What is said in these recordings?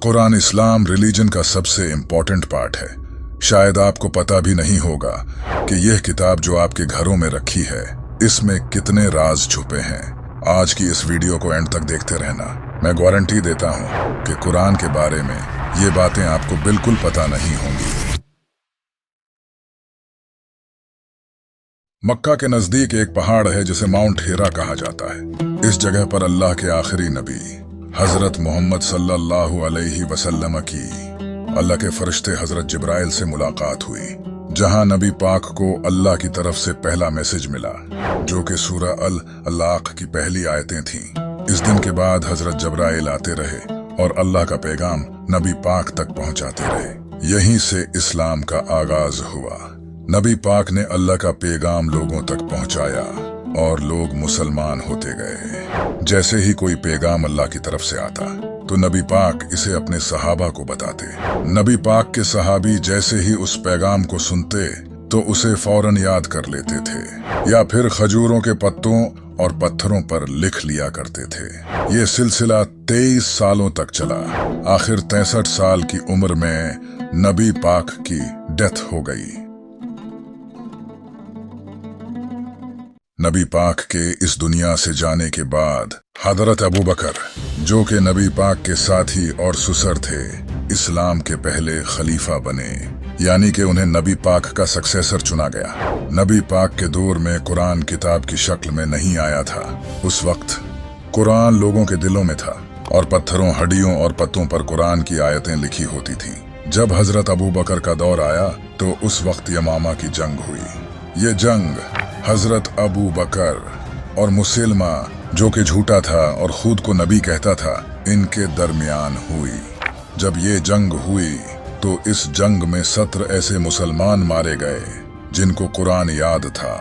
कुरान इस्लाम religion का सबसे important part है। शायद आपको पता भी नहीं होगा कि यह किताब जो आपके घरों में रखी है, इसमें कितने राज छुपे हैं। आज की इस वीडियो को एंड तक देखते रहना। मैं गारंटी देता हूँ कि कुरान के बारे में ये बातें आपको बिल्कुल पता नहीं होंगी। मक्का के नजदीक एक पहाड़ है जिसे माउंट हिरा कहा जाता है। इस जगह पर अल्लाह के आखिरी नबी हजरत मोहम्मद सल्लल्लाहु अलैहि वसल्लम की अल्लाह के फरिश्ते हजरत जिब्राइल से मुलाकात हुई, जहां नबी पाक को अल्लाह की तरफ से पहला मैसेज मिला, जो कि सूरह अल अलाक की पहली आयतें थीं। इस दिन के बाद हजरत जिब्राइल आते रहे और अल्लाह का पैगाम नबी पाक तक पहुंचाते रहे। यहीं से इस्लाम का आगाज हुआ। नबी पाक ने अल्लाह का पैगाम लोगों तक पहुंचाया और लोग मुसलमान होते गए। जैसे ही कोई पैगाम अल्लाह की तरफ से आता तो नबी पाक इसे अपने सहाबा को बताते। नबी पाक के सहाबी जैसे ही उस पैगाम को सुनते तो उसे फौरन याद कर लेते थे, या फिर खजूरों के पत्तों और पत्थरों पर लिख लिया करते थे। ये सिलसिला 23 सालों तक चला। आखिर 63 साल की उम्र में नबी पाक की डेथ हो गई। नबी पाक के इस दुनिया से जाने के बाद हजरत अबू बकर, जो कि नबी पाक के साथी और सुसर थे, इस्लाम के पहले खलीफा बने, यानी कि उन्हें नबी पाक का सक्सेसर चुना गया। नबी पाक के दौर में कुरान किताब की शक्ल में नहीं आया था। उस वक्त कुरान लोगों के दिलों में था और पत्थरों, हड्डियों और पत्तों पर कुरान की आयतें लिखी होती थीं। जब हजरत अबू बकर का दौर आया तो उस वक्त यमामा की जंग हुई। ये जंग हजरत अबू बकर और मुसलमा, जो कि झूठा था और खुद को नबी कहता था, इनके दरमियान हुई। जब ये जंग हुई तो इस जंग में 17 ऐसे मुसलमान मारे गए जिनको कुरान याद था,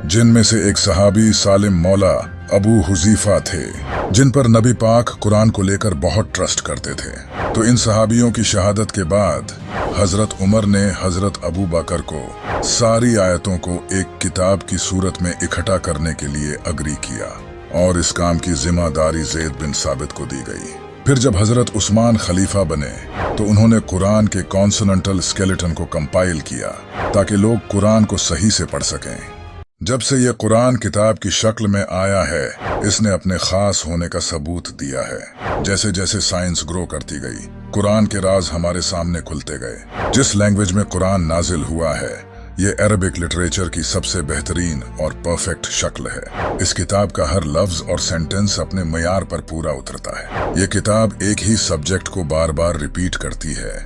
जिनमें से एक सहाबी सालिम मौला अबू हुजीफा थे, जिन पर नबी पाक कुरान को लेकर बहुत ट्रस्ट करते थे। तो इन सहाबियों की शहादत के बाद हजरत उमर ने हजरत अबू बकर को सारी आयतों को एक किताब की सूरत में इकट्ठा करने के लिए अग्री किया और इस काम की जिम्मेदारी ज़ैद बिन साबित को दी गई। फिर जब हजरत उस्मान खलीफा बने तो उन्होंने कुरान के कॉन्सोनेंटल स्केलेटन को कंपाइल किया ताकि लोग कुरान को सही से पढ़ सकें। जब से यह कुरान किताब की शक्ल में आया है, इसने अपने खास होने का सबूत दिया है। जैसे जैसे साइंस ग्रो करती गई, कुरान के राज हमारे सामने खुलते गए। जिस लैंग्वेज में कुरान नाजिल हुआ है, ये अरबिक लिटरेचर की सबसे बेहतरीन और परफेक्ट शक्ल है। इस किताब का हर लफ्ज और सेंटेंस अपने मयार पर पूरा उतरता है। ये किताब एक ही सब्जेक्ट को बार बार रिपीट करती है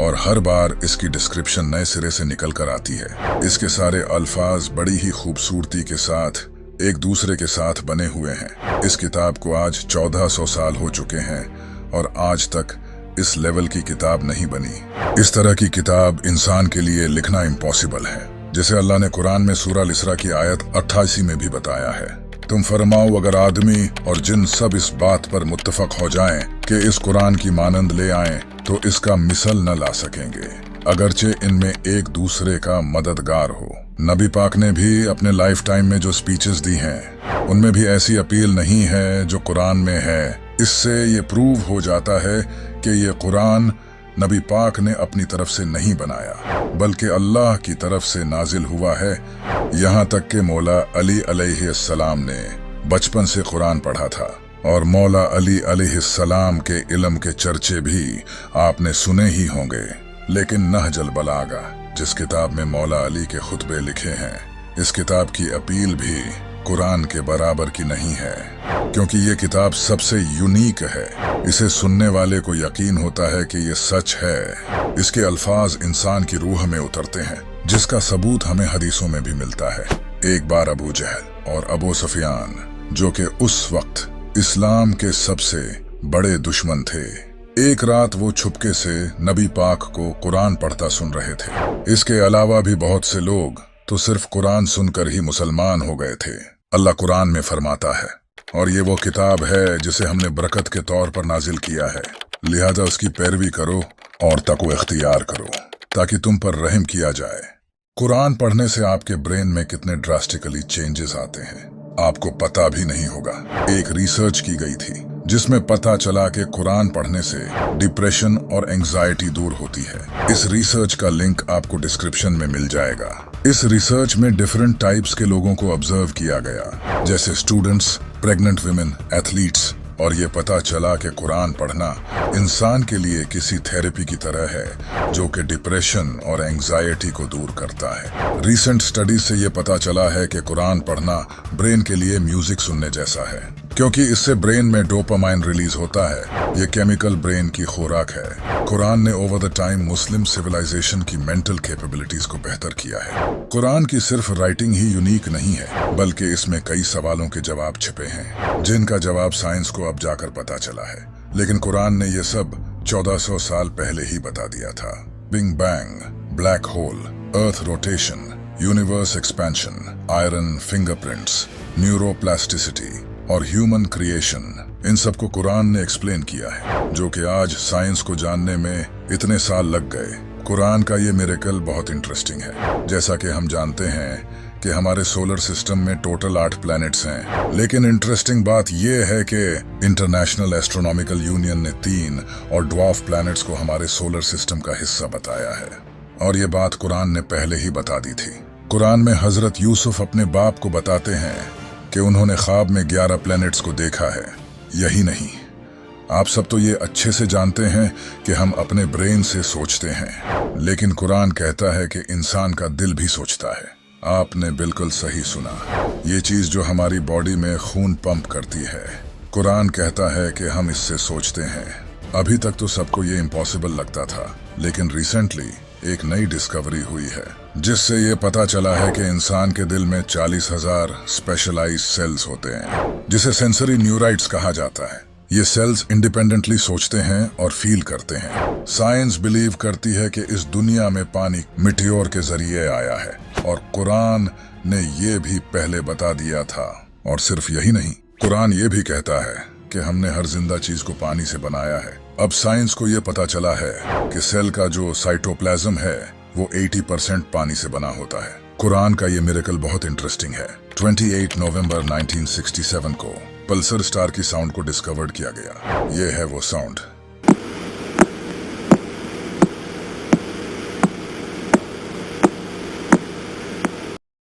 और हर बार इसकी डिस्क्रिप्शन नए सिरे से निकल कर आती है। इसके सारे अल्फाज बड़ी ही खूबसूरती के साथ एक दूसरे के साथ बने हुए हैं। इस किताब को आज 1400 साल हो चुके हैं और आज तक इस लेवल की किताब नहीं बनी। इस तरह की किताब इंसान के लिए लिखना इम्पॉसिबल है, जिसे अल्लाह ने कुरान में सूरह अल इसरा की आयत 88 में भी बताया है। तुम फरमाओ, अगर आदमी और जिन सब इस बात पर मुत्तफक हो जाएं कि इस कुरान की मानंद ले आएं तो इसका मिसल न ला सकेंगे, अगरचे इनमें एक दूसरे का मददगार हो। नबी पाक ने भी अपने लाइफ टाइम में जो स्पीचेस दी हैं, उनमें भी ऐसी अपील नहीं है जो कुरान में है। इससे ये प्रूव हो जाता है कि ये कुरान नबी पाक ने अपनी तरफ से नहीं बनाया, बल्कि अल्लाह की तरफ से नाजिल हुआ है। यहाँ तक कि मौला अली अलैहिस्सलाम ने बचपन से कुरान पढ़ा था और मौला अली अलैहिस्सलाम के इल्म के चर्चे भी आपने सुने ही होंगे। लेकिन नहजुल बलागा, जिस किताब में मौला अली के खुतबे लिखे हैं, इस किताब की अपील भी कुरान के बराबर की नहीं है, क्योंकि ये किताब सबसे यूनिक है। इसे सुनने वाले को यकीन होता है कि ये सच है। इसके अल्फाज इंसान की रूह में उतरते हैं, जिसका सबूत हमें हदीसों में भी मिलता है। एक बार अबू जहल और अबू सुफियान, जो कि उस वक्त इस्लाम के सबसे बड़े दुश्मन थे, एक रात वो छुपके से नबी पाक को कुरान पढ़ता सुन रहे थे। इसके अलावा भी बहुत से लोग तो सिर्फ कुरान सुनकर ही मुसलमान हो गए थे। अल्लाह कुरान में फरमाता है, और ये वो किताब है जिसे हमने बरकत के तौर पर नाजिल किया है, लिहाजा उसकी पैरवी करो और तक़वा इख्तियार करो ताकि तुम पर रहम किया जाए। कुरान पढ़ने से आपके ब्रेन में कितने ड्रास्टिकली चेंजेस आते हैं आपको पता भी नहीं होगा। एक रिसर्च की गई थी जिसमें पता चला कि कुरान पढ़ने से डिप्रेशन और एंजाइटी दूर होती है। इस रिसर्च का लिंक आपको डिस्क्रिप्शन में मिल जाएगा। इस रिसर्च में डिफरेंट टाइप्स के लोगों को ऑब्जर्व किया गया, जैसे स्टूडेंट्स, प्रेग्नेंट विमेन, एथलीट्स, और ये पता चला कि कुरान पढ़ना इंसान के लिए किसी थेरेपी की तरह है जो कि डिप्रेशन और एंजाइटी को दूर करता है। रीसेंट स्टडीज से ये पता चला है कि कुरान पढ़ना ब्रेन के लिए म्यूजिक सुनने जैसा है, क्योंकि इससे ब्रेन में डोपामाइन रिलीज होता है। ये केमिकल ब्रेन की खुराक है। कुरान ने ओवर द टाइम मुस्लिम सिविलाइजेशन की मेंटल कैपेबिलिटीज को बेहतर किया है। कुरान की सिर्फ राइटिंग ही यूनिक नहीं है, बल्कि इसमें कई सवालों के जवाब छिपे हैं, जिनका जवाब साइंस को अब जाकर पता चला है। लेकिन कुरान ने ये सब 1400 साल पहले ही बता दिया था। Big bang, black hole, earth rotation, universe expansion, iron fingerprints, neuroplasticity और ह्यूमन क्रिएशन, इन सब को कुरान ने एक्सप्लेन किया है, जो कि आज साइंस को जानने में इतने साल लग गए। कुरान का ये मिरेकल बहुत इंटरेस्टिंग है। जैसा कि हम जानते हैं कि हमारे सोलर सिस्टम में टोटल 8 प्लैनेट्स हैं, लेकिन इंटरेस्टिंग बात यह है कि इंटरनेशनल एस्ट्रोनॉमिकल यूनियन ने 3 और ड्वार्फ प्लैनेट्स को हमारे सोलर सिस्टम का हिस्सा बताया है, और ये बात कुरान ने पहले ही बता दी थी। कुरान में हजरत यूसुफ अपने बाप को बताते हैं कि उन्होंने ख्वाब में 11 प्लैनेट्स को देखा है। यही नहीं, आप सब तो ये अच्छे से जानते हैं कि हम अपने ब्रेन से सोचते हैं, लेकिन कुरान कहता है कि इंसान का दिल भी सोचता है। आपने बिल्कुल सही सुना, ये चीज जो हमारी बॉडी में खून पंप करती है। कुरान कहता है कि हम इससे सोचते हैं। अभी तक तो सबको ये इम्पॉसिबल लगता था, लेकिन रिसेंटली एक नई डिस्कवरी हुई है, जिससे ये पता चला है कि इंसान के दिल में 40,000 स्पेशलाइज्ड सेल्स होते हैं, जिसे सेंसरी न्यूराइट्स कहा जाता है। ये सेल्स इंडिपेंडेंटली सोचते हैं और फील करते हैं। साइंस बिलीव करती है कि इस दुनिया में पानी मिटियोर के जरिए आया है, और कुरान ने ये भी पहले बता दिया था। और सिर्फ यही नहीं, कुरान ये भी कहता है कि हमने हर जिंदा चीज को पानी से बनाया है। अब साइंस को ये पता चला है कि सेल का जो साइटोप्लाज्म है वो 80% पानी से बना होता है। कुरान का ये मिरेकल बहुत इंटरेस्टिंग है। 28 नवंबर 1967 को पल्सर स्टार की साउंड को डिस्कवर्ड किया गया। ये है वो साउंड।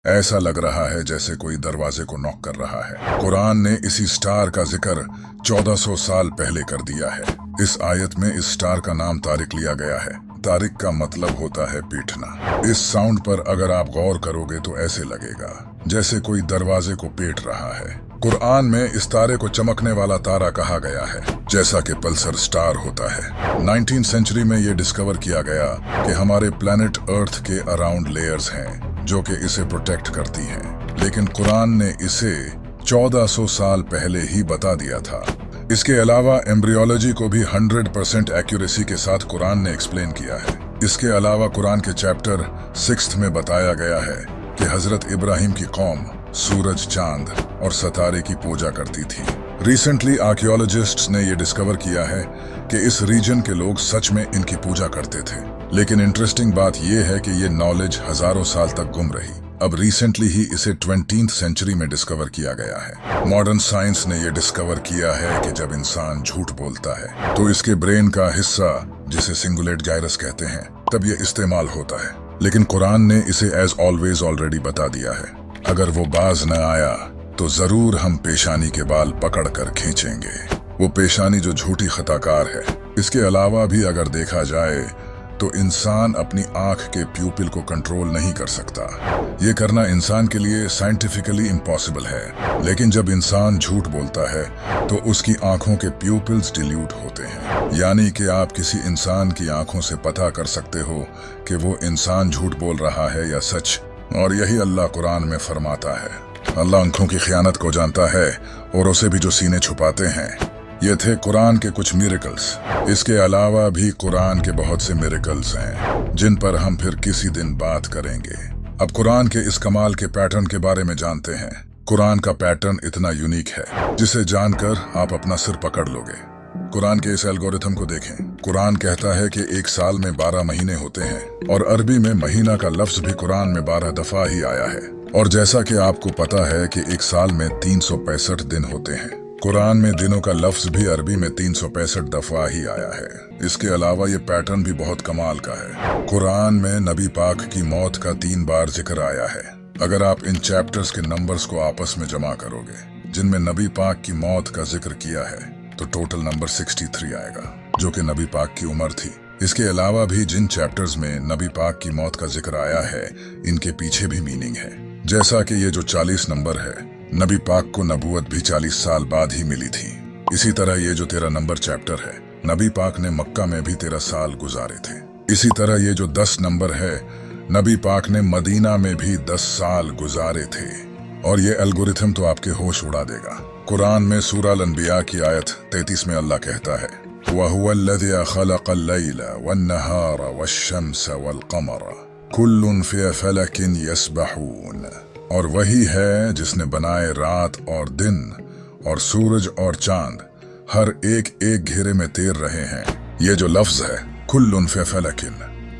ऐसा लग रहा है जैसे कोई दरवाजे को नॉक कर रहा है। कुरान ने इसी स्टार का जिक्र 1400 साल पहले कर दिया है। इस आयत में इस स्टार का नाम तारिक लिया गया है। तारिक का मतलब होता है पीटना। इस साउंड पर अगर आप गौर करोगे तो ऐसे लगेगा जैसे कोई दरवाजे को पीट रहा है। कुरान में इस तारे को चमकने वाला तारा कहा गया है, जैसा कि पल्सर स्टार होता है। 19th सेंचुरी में ये डिस्कवर किया गया कि हमारे प्लैनेट अर्थ के अराउंड लेयर्स हैं जो कि इसे प्रोटेक्ट करती हैं, लेकिन कुरान ने इसे 1400 साल पहले ही बता दिया था। इसके अलावा एम्ब्रियोलॉजी को भी 100% एक्यूरेसी के साथ कुरान ने एक्सप्लेन किया है। इसके अलावा कुरान के चैप्टर 6 में बताया गया है कि हजरत इब्राहिम की कौम सूरज, चांद और सितारे की पूजा करती थी। रिसेंटली आर्कियोलॉजिस्ट्स ने यह डिस्कवर किया है कि इस रीजन के लोग सच में इनकी पूजा करते थे। लेकिन इंटरेस्टिंग बात यह है कि ये नॉलेज हजारों साल तक गुम रही। अब रिसेंटली ही इसे 20th सेंचुरी में डिस्कवर किया गया है। मॉडर्न साइंस ने यह डिस्कवर किया है कि जब इंसान झूठ बोलता है तो इसके ब्रेन का हिस्सा, जिसे सिंगुलेट गायरस कहते हैं, तब ये इस्तेमाल होता है। लेकिन कुरान ने इसे एज ऑलवेज ऑलरेडी बता दिया है। अगर वो बाज न आया तो जरूर हम पेशानी के बाल पकड़ कर खींचेंगे। वो पेशानी जो झूठी खताकार है। इसके अलावा भी अगर देखा जाए तो इंसान अपनी आंख के प्यूपिल को कंट्रोल नहीं कर सकता। ये करना इंसान के लिए साइंटिफिकली इम्पॉसिबल है। लेकिन जब इंसान झूठ बोलता है तो उसकी आंखों के प्यूपिल्स डिल्यूट होते हैं, यानी कि आप किसी इंसान की आंखों से पता कर सकते हो कि वो इंसान झूठ बोल रहा है या सच। और यही अल्लाह कुरान में फरमाता है। अल्लाह आंखों की खयानत को जानता है और उसे भी जो सीने छुपाते हैं। ये थे कुरान के कुछ मिरेकल्स। इसके अलावा भी कुरान के बहुत से मिरेकल्स हैं जिन पर हम फिर किसी दिन बात करेंगे। अब कुरान के इस कमाल के पैटर्न के बारे में जानते हैं। कुरान का पैटर्न इतना यूनिक है जिसे जानकर आप अपना सिर पकड़ लोगे। कुरान के इस एल्गोरिथम को देखें। कुरान कहता है कि एक साल में 12 महीने होते हैं और अरबी में महीना का लफ्ज भी कुरान में 12 दफा ही आया है। और जैसा कि आपको पता है कि एक साल में 365 दिन होते हैं। कुरान में दिनों का लफ्ज भी अरबी में 365 दफा ही आया है। इसके अलावा ये पैटर्न भी बहुत कमाल का है। कुरान में नबी पाक की मौत का 3 बार जिक्र आया है। अगर आप इन चैप्टर्स के नंबर्स को आपस में जमा करोगे जिनमें नबी पाक की मौत का जिक्र किया है तो टोटल नंबर 63 आएगा, जो कि नबी पाक की उम्र थी। इसके अलावा भी जिन चैप्टर्स में नबी पाक की मौत का जिक्र आया है इनके पीछे भी मीनिंग है। जैसा कि ये जो 40 नंबर है, नबी पाक को नबूवत भी 40 साल बाद ही मिली थी। इसी तरह ये जो 13 नंबर चैप्टर है, नबी पाक ने मक्का में भी 13 साल गुजारे थे। इसी तरह ये जो 10 नंबर है, नबी पाक ने मदीना में भी 10 साल गुजारे थे। और ये एल्गोरिथम तो आपके होश उड़ा देगा। कुरान में सूरह अल-अंबिया की आयत 33 में अल्लाह कहता है, वहुवल्लज़ी खलक़ल लैला वन्नहारा वश्शम्स वल्क़मरा कुल्लुन फ़ी फ़लकिन यस्बहून। और वही है जिसने बनाए रात और दिन और सूरज और चांद, हर एक एक घेरे में तैर रहे हैं। ये जो लफ्ज है कुल्लुन फ़ी फ़लकिन,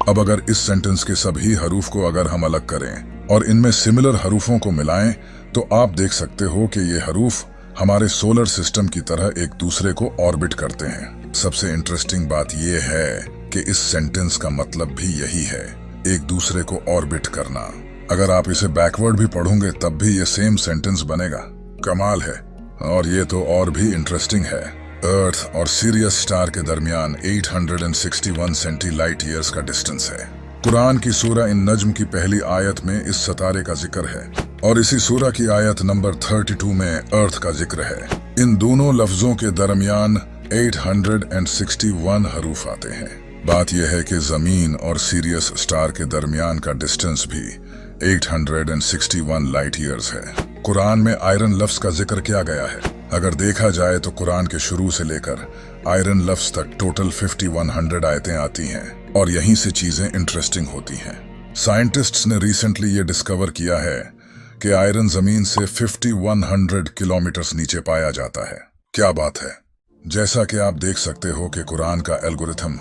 अब अगर इस सेंटेंस के सभी हरूफ को अगर हम अलग करें और इनमें सिमिलर हरूफों को मिलाएं तो आप देख सकते हो कि ये हरूफ हमारे सोलर सिस्टम की तरह एक दूसरे को ऑर्बिट करते हैं। सबसे इंटरेस्टिंग बात यह है कि इस सेंटेंस का मतलब भी यही है, एक दूसरे को ऑर्बिट करना। अगर आप इसे बैकवर्ड भी पढ़ोगे तब भी ये सेम सेंटेंस बनेगा। कमाल है। और ये तो और भी इंटरेस्टिंग है। अर्थ और सीरियस स्टार के दरमियान 861 सेंटी लाइट ईयर्स का डिस्टेंस है। कुरान की सूरह इन नज्म की पहली आयत में इस सितारे का जिक्र है और इसी सूरह की आयत नंबर 32 में अर्थ का जिक्र है। इन दोनों लफ्जों के दरमियान 861 हरूफ आते हैं। बात यह है कि जमीन और सीरियस स्टार के दरमियान का डिस्टेंस भी 861 लाइट ईयर्स है। कुरान में आयरन लफ्ज का जिक्र किया गया है। अगर देखा जाए तो कुरान के शुरू से लेकर आयरन लफ्ज तक टोटल 5100 आयतें आती हैं और यहीं से चीजें इंटरेस्टिंग होती हैं। साइंटिस्ट्स ने रिसेंटली ये डिस्कवर किया है कि आयरन जमीन से 5100 किलोमीटर नीचे पाया जाता है। क्या बात है। जैसा कि आप देख सकते हो कि कुरान का एल्गोरिथम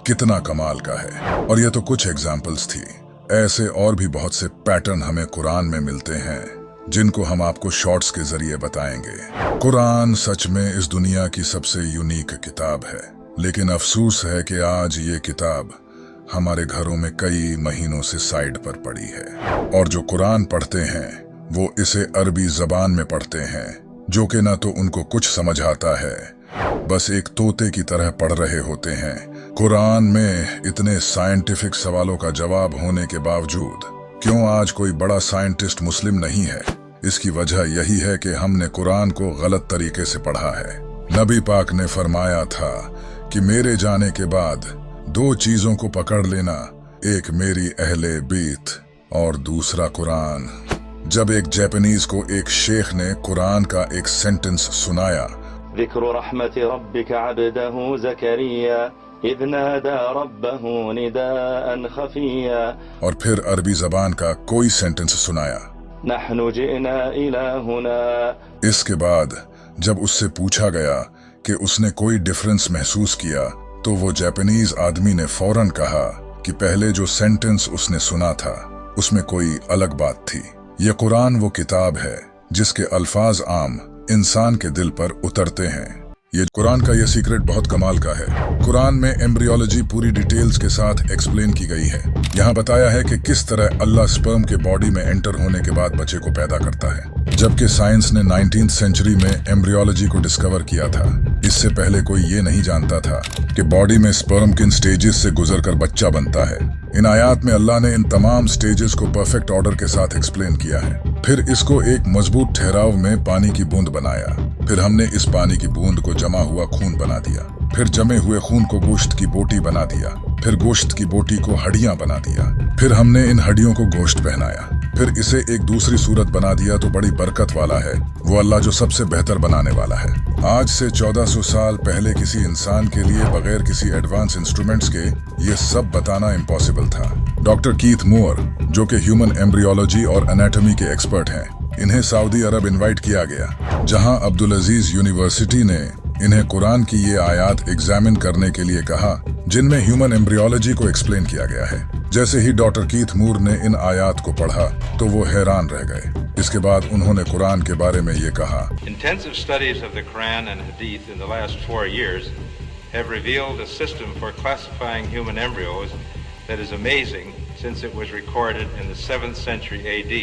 कितना कमाल का है। और ये तो कुछ एग्जाम्पल्स थी। ऐसे और भी बहुत से पैटर्न हमें कुरान में मिलते हैं जिनको हम आपको शॉर्ट्स के जरिए बताएंगे। कुरान सच में इस दुनिया की सबसे यूनिक किताब है, लेकिन अफसोस है कि आज ये किताब हमारे घरों में कई महीनों से साइड पर पड़ी है। और जो कुरान पढ़ते हैं वो इसे अरबी जबान में पढ़ते हैं, जो कि ना तो उनको कुछ समझ आता है, बस एक तोते की तरह पढ़ रहे होते हैं। कुरान में इतने साइंटिफिक सवालों का जवाब होने के बावजूद क्यों आज कोई बड़ा साइंटिस्ट मुस्लिम नहीं है? इसकी वजह यही है कि हमने कुरान को गलत तरीके से पढ़ा है। नबी पाक ने फरमाया था कि मेरे जाने के बाद 2 चीजों को पकड़ लेना, एक मेरी अहले बीत और दूसरा कुरान। जब एक जापानीज को एक शेख ने कुरान का एक सेंटेंस सुनाया, ذكر رحمة ربك عبده زكريا إذ نادى ربه نداء خفيا، और फिर अरबी जबान का कोई सेंटेंस सुनाया, نحن جئنا إلى هنا। इसके बाद जब उससे पूछा गया कि उसने कोई डिफरेंस महसूस किया तो वो जापानीज आदमी ने फौरन कहा कि पहले जो सेंटेंस उसने सुना था उसमें कोई अलग बात थी। ये कुरान वो किताब है जिसके अल्फाज आम इंसान के दिल पर उतरते हैं। ये कुरान का ये सीक्रेट बहुत कमाल का है। कुरान में एम्ब्रियोलॉजी पूरी डिटेल्स के साथ एक्सप्लेन की गई है। यहाँ बताया है कि किस तरह अल्लाह स्पर्म के बॉडी में एंटर होने के बाद बच्चे को पैदा करता है, जबकि साइंस ने 19th सेंचुरी में एम्ब्रियोलॉजी को डिस्कवर किया था। इससे पहले कोई ये नहीं जानता था कि बॉडी में स्पर्म किन स्टेजेस से गुजरकर बच्चा बनता है। इन आयात में अल्लाह ने इन तमाम स्टेजेस को परफेक्ट ऑर्डर के साथ एक्सप्लेन किया है। फिर इसको एक मजबूत ठहराव में पानी की बूंद बनाया। फिर हमने इस पानी की बूंद को जमा हुआ खून बना दिया। फिर जमे हुए खून को गोश्त की बोटी बना दिया। फिर गोश्त की बोटी को हड्डियां बना दिया। फिर हमने इन हड्डियों को गोश्त पहनाया। फिर इसे एक दूसरी सूरत बना दिया तो बड़ी बरकत वाला है वो अल्लाह जो सबसे बेहतर बनाने वाला है। आज से 1400 साल पहले किसी इंसान के लिए बगैर किसी एडवांस इंस्ट्रूमेंट्स के ये सब बताना इम्पॉसिबल था। डॉक्टर कीथ मूर, जो कि ह्यूमन एम्ब्रियोलॉजी और एनाटॉमी के एक्सपर्ट हैं, इन्हें सऊदी अरब इनवाइट किया गया, जहां अब्दुल अजीज यूनिवर्सिटी ने इन्हें कुरान की ये आयात एग्जामिन करने के लिए कहा जिनमें ह्यूमन एम्ब्रियोलॉजी को एक्सप्लेन किया गया है। जैसे ही डॉक्टर कीथ मूर ने इन आयात को पढ़ा तो वो हैरान रह गए। इसके बाद उन्होंने कुरान के बारे में ये कहा, Intensive studies of the Quran and Hadith in the last 4 years have revealed a system for classifying human embryos that is amazing since it was recorded in the 7th century AD.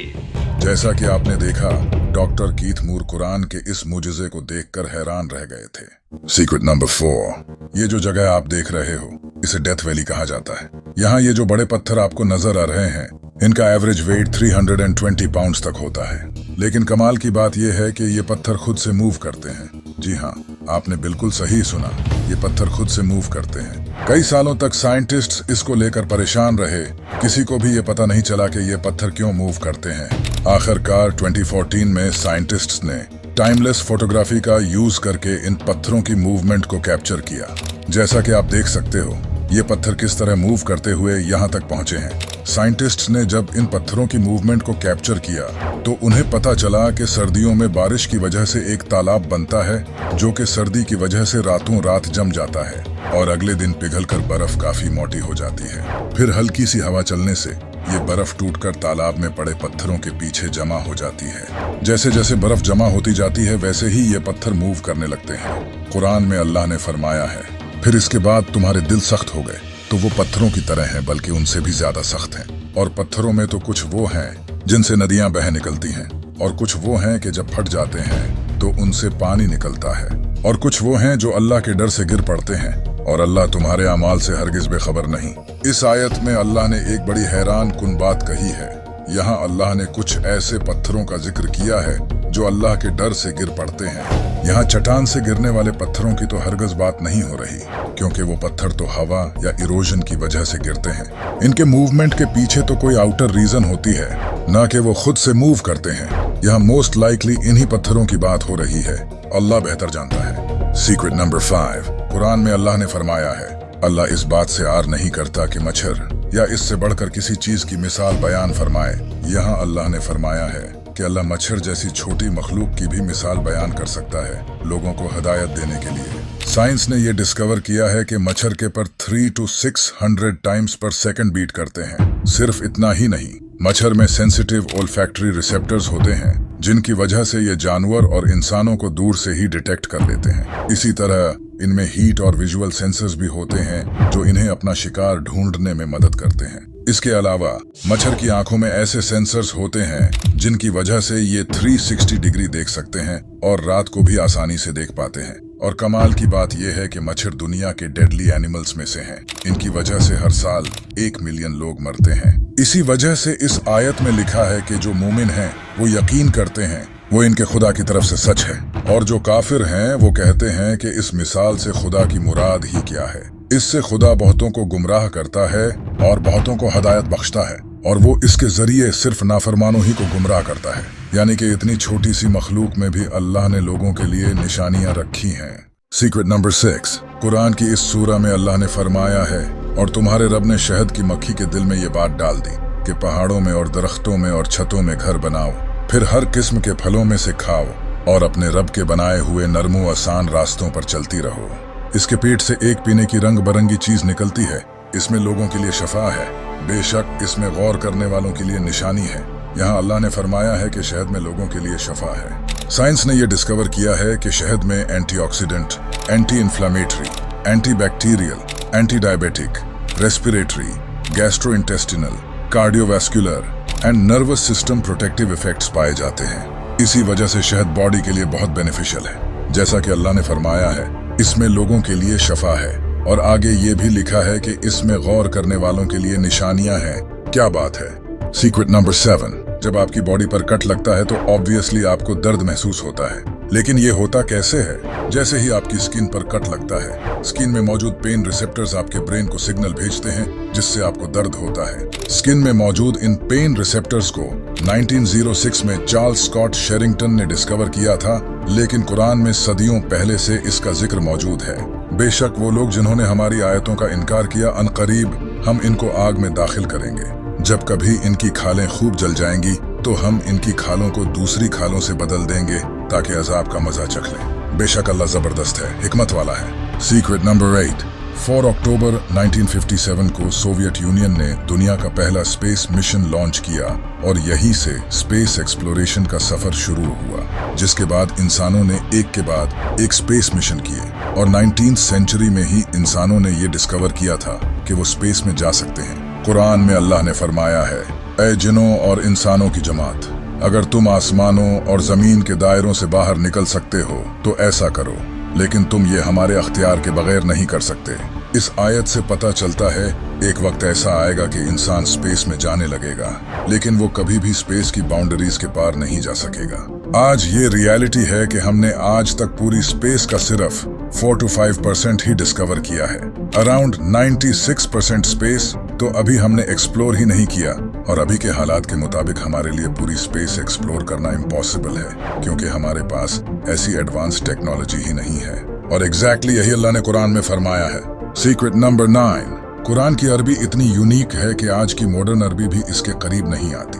जैसा कि आपने देखा, doctor Keith मूर कुरान के इस मुजिजे को देखकर हैरान रह गए थे। सीक्रेट नंबर 4, ये जो जगह आप देख रहे हो, इसे डेथ वैली कहा जाता है। यहाँ ये जो बड़े पत्थर आपको नजर आ रहे हैं, इनका एवरेज वेट 320 पाउंड्स तक होता है। लेकिन कमाल की बात यह है कि ये पत्थर खुद से मूव करते हैं। जी हाँ, आपने बिल्कुल सही सुना, ये पत्थर खुद से मूव करते हैं। कई सालों तक साइंटिस्ट्स इसको लेकर परेशान रहे, किसी को भी ये पता नहीं चला कि ये पत्थर क्यों मूव करते हैं। आखिरकार 2014 में साइंटिस्ट्स ने टाइमलेस फोटोग्राफी का यूज करके इन पत्थरों की मूवमेंट को कैप्चर किया। जैसा कि आप देख सकते हो, ये पत्थर किस तरह मूव करते हुए यहाँ तक पहुंचे हैं। साइंटिस्ट्स ने जब इन पत्थरों की मूवमेंट को कैप्चर किया तो उन्हें पता चला कि सर्दियों में बारिश की वजह से एक तालाब बनता है जो कि सर्दी की वजह से रातों रात जम जाता है और अगले दिन पिघलकर बर्फ काफी मोटी हो जाती है। फिर हल्की सी हवा चलने से ये बर्फ टूटकर तालाब में पड़े पत्थरों के पीछे जमा हो जाती है। जैसे जैसे बर्फ जमा होती जाती है वैसे ही ये पत्थर मूव करने लगते हैं। कुरान में अल्लाह ने फरमाया है, फिर इसके बाद तुम्हारे दिल सख्त हो गए तो वो पत्थरों की तरह हैं, बल्कि उनसे भी ज्यादा सख्त हैं। और पत्थरों में तो कुछ वो हैं जिनसे नदियां बह निकलती हैं, और कुछ वो हैं कि जब फट जाते हैं तो उनसे पानी निकलता है, और कुछ वो हैं जो अल्लाह के डर से गिर पड़ते हैं और अल्लाह तुम्हारे अमाल से हरगिज बेखबर नहीं। इस आयत में अल्लाह ने एक बड़ी हैरान कुन बात कही है। यहाँ अल्लाह ने कुछ ऐसे पत्थरों का जिक्र किया है जो अल्लाह के डर से गिर पड़ते हैं। यहाँ चट्टान से गिरने वाले पत्थरों की तो हरगिज बात नहीं हो रही, क्योंकि वो पत्थर तो हवा या इरोजन की वजह से गिरते हैं। इनके मूवमेंट के पीछे तो कोई आउटर रीजन होती है, ना कि वो खुद से मूव करते हैं। यहाँ मोस्ट लाइकली इन्हीं पत्थरों की बात हो रही है। अल्लाह बेहतर जानता है। सीक्रेट नंबर 5, कुरान में अल्लाह ने फरमाया है, अल्लाह इस बात से आर नहीं करता कि मच्छर या इससे बढ़कर किसी चीज की मिसाल बयान फरमाए। यहाँ अल्लाह ने फरमाया है कि अल्लाह मच्छर जैसी छोटी मखलूक की भी मिसाल बयान कर सकता है लोगों को हिदायत देने के लिए। साइंस ने यह डिस्कवर किया है कि मच्छर के पर 300 to 600 टाइम्स पर सेकंड बीट करते हैं। सिर्फ इतना ही नहीं, मच्छर में सेंसिटिव ओल्फैक्टरी रिसेप्टर्स होते हैं जिनकी वजह से ये जानवर और इंसानों को दूर से ही डिटेक्ट कर लेते हैं। इसी तरह इनमें हीट और विजुअल सेंसर्स भी होते हैं जो इन्हें अपना शिकार ढूंढने में मदद करते हैं। इसके अलावा मच्छर की आंखों में ऐसे सेंसर्स होते हैं जिनकी वजह से ये 360 डिग्री देख सकते हैं और रात को भी आसानी से देख पाते हैं। और कमाल की बात यह है कि मच्छर दुनिया के डेडली एनिमल्स में से हैं। इनकी वजह से हर साल 1 मिलियन लोग मरते हैं। इसी वजह से इस आयत में लिखा है कि जो मोमिन हैं वो यकीन करते हैं वो इनके खुदा की तरफ से सच है, और जो काफिर हैं वो कहते हैं कि इस मिसाल से खुदा की मुराद ही क्या है। इससे खुदा बहुतों को गुमराह करता है और बहुतों को हदायत बख्शता है, और वो इसके जरिए सिर्फ नाफरमानों ही को गुमराह करता है। यानी कि इतनी छोटी सी मखलूक में भी अल्लाह ने लोगों के लिए निशानियां रखी हैं। सीक्रेट नंबर 6, कुरान की इस सूरा में अल्लाह ने फरमाया है, और तुम्हारे रब ने शहद की मक्खी के दिल में ये बात डाल दी कि पहाड़ों में और दरख्तों में और छतों में घर बनाओ, फिर हर किस्म के फलों में से खाओ और अपने रब के बनाए हुए नरमो आसान रास्तों पर चलती रहो। इसके पेट से एक पीने की रंग बरंगी चीज निकलती है। इसमें लोगों के लिए शफा है। बेशक इसमें गौर करने वालों के लिए निशानी है। यहाँ अल्लाह ने फरमाया है कि शहद में लोगों के लिए शफा है। साइंस ने यह डिस्कवर किया है कि शहद में antioxidant, anti inflammatory, antibacterial, anti diabetic, respiratory, gastrointestinal, cardiovascular and nervous system protective effects पाए जाते हैं। इसी वजह से शहद बॉडी के लिए बहुत बेनिफिशियल है। जैसा कि अल्लाह ने फरमाया है, इसमें लोगों के लिए शफा है, और आगे ये भी लिखा है कि इसमें गौर करने वालों के लिए निशानियां हैं। क्या बात है। सीक्रेट नंबर 7, जब आपकी बॉडी पर कट लगता है तो ऑब्वियसली आपको दर्द महसूस होता है, लेकिन ये होता कैसे है? जैसे ही आपकी स्किन पर कट लगता है, स्किन में मौजूद पेन रिसेप्टर्स आपके ब्रेन को सिग्नल भेजते हैं जिससे आपको दर्द होता है। स्किन में मौजूद इन पेन रिसेप्टर्स को 1906 में चार्ल्स स्कॉट शेरिंगटन ने डिस्कवर किया था, लेकिन कुरान में सदियों पहले से इसका जिक्र मौजूद है। बेशक वो लोग जिन्होंने हमारी आयतों का इनकार किया, अनकरीब हम इनको आग में दाखिल करेंगे। जब कभी इनकी खालें खूब जल जाएंगी तो हम इनकी खालों को दूसरी खालों से बदल देंगे ताकि अजाब का मजा चख लें। बेशक अल्लाह जबरदस्त है, हिकमत वाला है। सीक्रेट नंबर 8, 4 अक्टूबर 1957 को सोवियत यूनियन ने दुनिया का पहला स्पेस मिशन लॉन्च किया और यहीं से स्पेस एक्सप्लोरेशन का सफर शुरू हुआ, जिसके बाद इंसानों ने एक के बाद एक स्पेस मिशन किए और 19th सेंचुरी में ही इंसानों ने ये डिस्कवर किया था कि वो स्पेस में जा सकते हैं। कुरान में अल्लाह ने फरमाया है, ऐ जिनों और इंसानों की जमात, अगर तुम आसमानों और जमीन के दायरों से बाहर निकल सकते हो तो ऐसा करो, लेकिन तुम ये हमारे अख्तियार के बगैर नहीं कर सकते। इस आयत से पता चलता है एक वक्त ऐसा आएगा कि इंसान स्पेस में जाने लगेगा, लेकिन वो कभी भी स्पेस की बाउंड्रीज के पार नहीं जा सकेगा। आज ये रियलिटी है कि हमने आज तक पूरी स्पेस का सिर्फ 4 to 5% ही डिस्कवर किया है। अराउंड 96% स्पेस तो अभी हमने एक्सप्लोर ही नहीं किया, और अभी के हालात के मुताबिक हमारे लिए पूरी स्पेस एक्सप्लोर करना इम्पॉसिबल है, क्योंकि हमारे पास ऐसी एडवांस टेक्नोलॉजी ही नहीं है। और एग्जैक्टली यही अल्लाह ने कुरान में फरमाया है। सीक्रेट नंबर 9, कुरान की अरबी इतनी यूनिक है कि आज की मॉडर्न अरबी भी इसके करीब नहीं आती।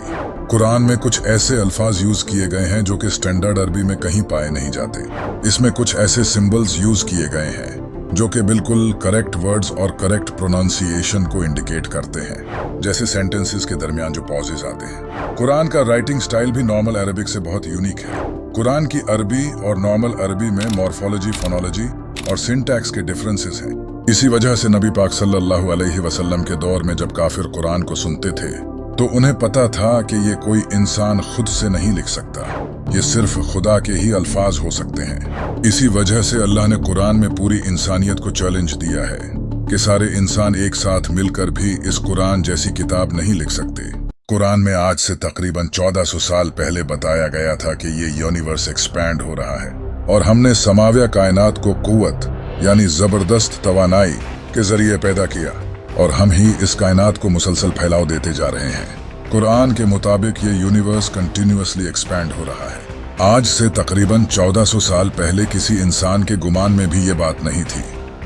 कुरान में कुछ ऐसे अल्फाज यूज किए गए हैं जो कि स्टैंडर्ड अरबी में कहीं पाए नहीं जाते। इसमें कुछ ऐसे सिंबल्स यूज किए गए हैं जो कि बिल्कुल करेक्ट वर्ड्स और करेक्ट प्रोनाउंसिएशन को इंडिकेट करते हैं, जैसे सेंटेंसेस के दरमियान जो पॉजेज आते हैं। कुरान का राइटिंग स्टाइल भी नॉर्मल अरबिक से बहुत यूनिक है। कुरान की अरबी और नॉर्मल अरबी में मॉर्फोलॉजी, फोनोलॉजी और सिंटैक्स के डिफरेंसेस हैं। इसी वजह से नबी पाक सल्लल्लाहु अलैहि वसल्लम के दौर में जब काफिर कुरान को सुनते थे तो उन्हें पता था कि ये कोई इंसान खुद से नहीं लिख सकता, ये सिर्फ खुदा के ही अल्फाज हो सकते हैं। इसी वजह से अल्लाह ने कुरान में पूरी इंसानियत को चैलेंज दिया है कि सारे इंसान एक साथ मिलकर भी इस कुरान जैसी किताब नहीं लिख सकते। कुरान में आज से तकरीबन 1400 साल पहले बताया गया था कि ये यूनिवर्स एक्सपैंड हो रहा है और हमने समाव्य कायनात को कुव्वत यानी जबरदस्त तवानाई के जरिए पैदा किया और हम ही इस कायनात को मुसलसल फैलाव देते जा रहे हैं। कुरान के मुताबिक ये यूनिवर्स कंटिन्यूअसली एक्सपैंड हो रहा है। आज से तकरीबन 1400 साल पहले किसी इंसान के गुमान में भी ये बात नहीं थी।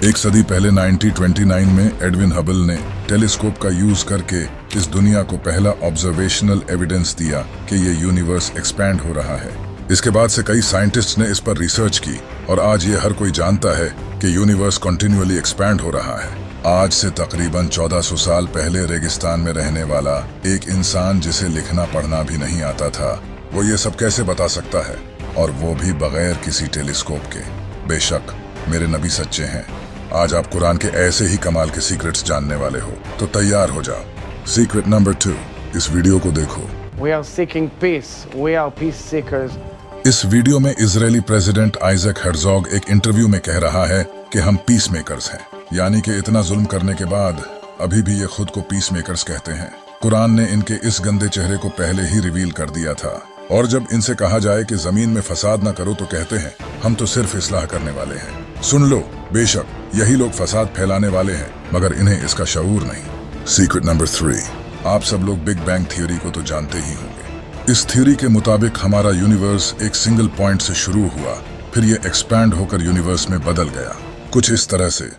एक सदी पहले 1929 में एडविन हबल ने टेलीस्कोप का यूज करके इस दुनिया को पहला ऑब्जर्वेशनल एविडेंस दिया कि ये यूनिवर्स एक्सपैंड हो रहा है। इसके बाद से कई साइंटिस्ट्स ने इस पर रिसर्च की और आज ये हर कोई जानता है कि यूनिवर्स कंटिन्यूअली एक्सपैंड हो रहा है। आज से तकरीबन 1400 साल पहले रेगिस्तान में रहने वाला एक इंसान जिसे लिखना पढ़ना भी नहीं आता था, वो ये सब कैसे बता सकता है, और वो भी बगैर किसी टेलीस्कोप के। बेशक मेरे नबी सच्चे हैं। आज आप कुरान के ऐसे ही कमाल के सीक्रेट्स जानने वाले हो, तो तैयार हो जाओ। सीक्रेट नंबर 2, इस वीडियो को देखो। We are seeking peace. We are peace seekers. इस वीडियो में इजरायली प्रेसिडेंट आइजक हेर्जोग एक इंटरव्यू में कह रहा है कि हम पीस मेकर्स हैं, यानी कि इतना जुल्म करने के बाद अभी भी ये खुद को पीस मेकर्स कहते हैं। कुरान ने इनके इस गंदे चेहरे को पहले ही रिवील कर दिया था, और जब इनसे कहा जाए कि जमीन में फसाद न करो तो कहते हैं हम तो सिर्फ इस्लाह करने वाले हैं। सुन लो, बेशक यही लोग फसाद फैलाने वाले हैं, मगर इन्हें इसका शऊर नहीं। सीक्रेट नंबर 3, आप सब लोग बिग बैंग थ्योरी को तो जानते ही होंगे। इस थ्योरी के मुताबिक हमारा यूनिवर्स एक सिंगल पॉइंट से शुरू हुआ, फिर ये एक्सपैंड होकर यूनिवर्स में बदल गया, कुछ इस तरह से।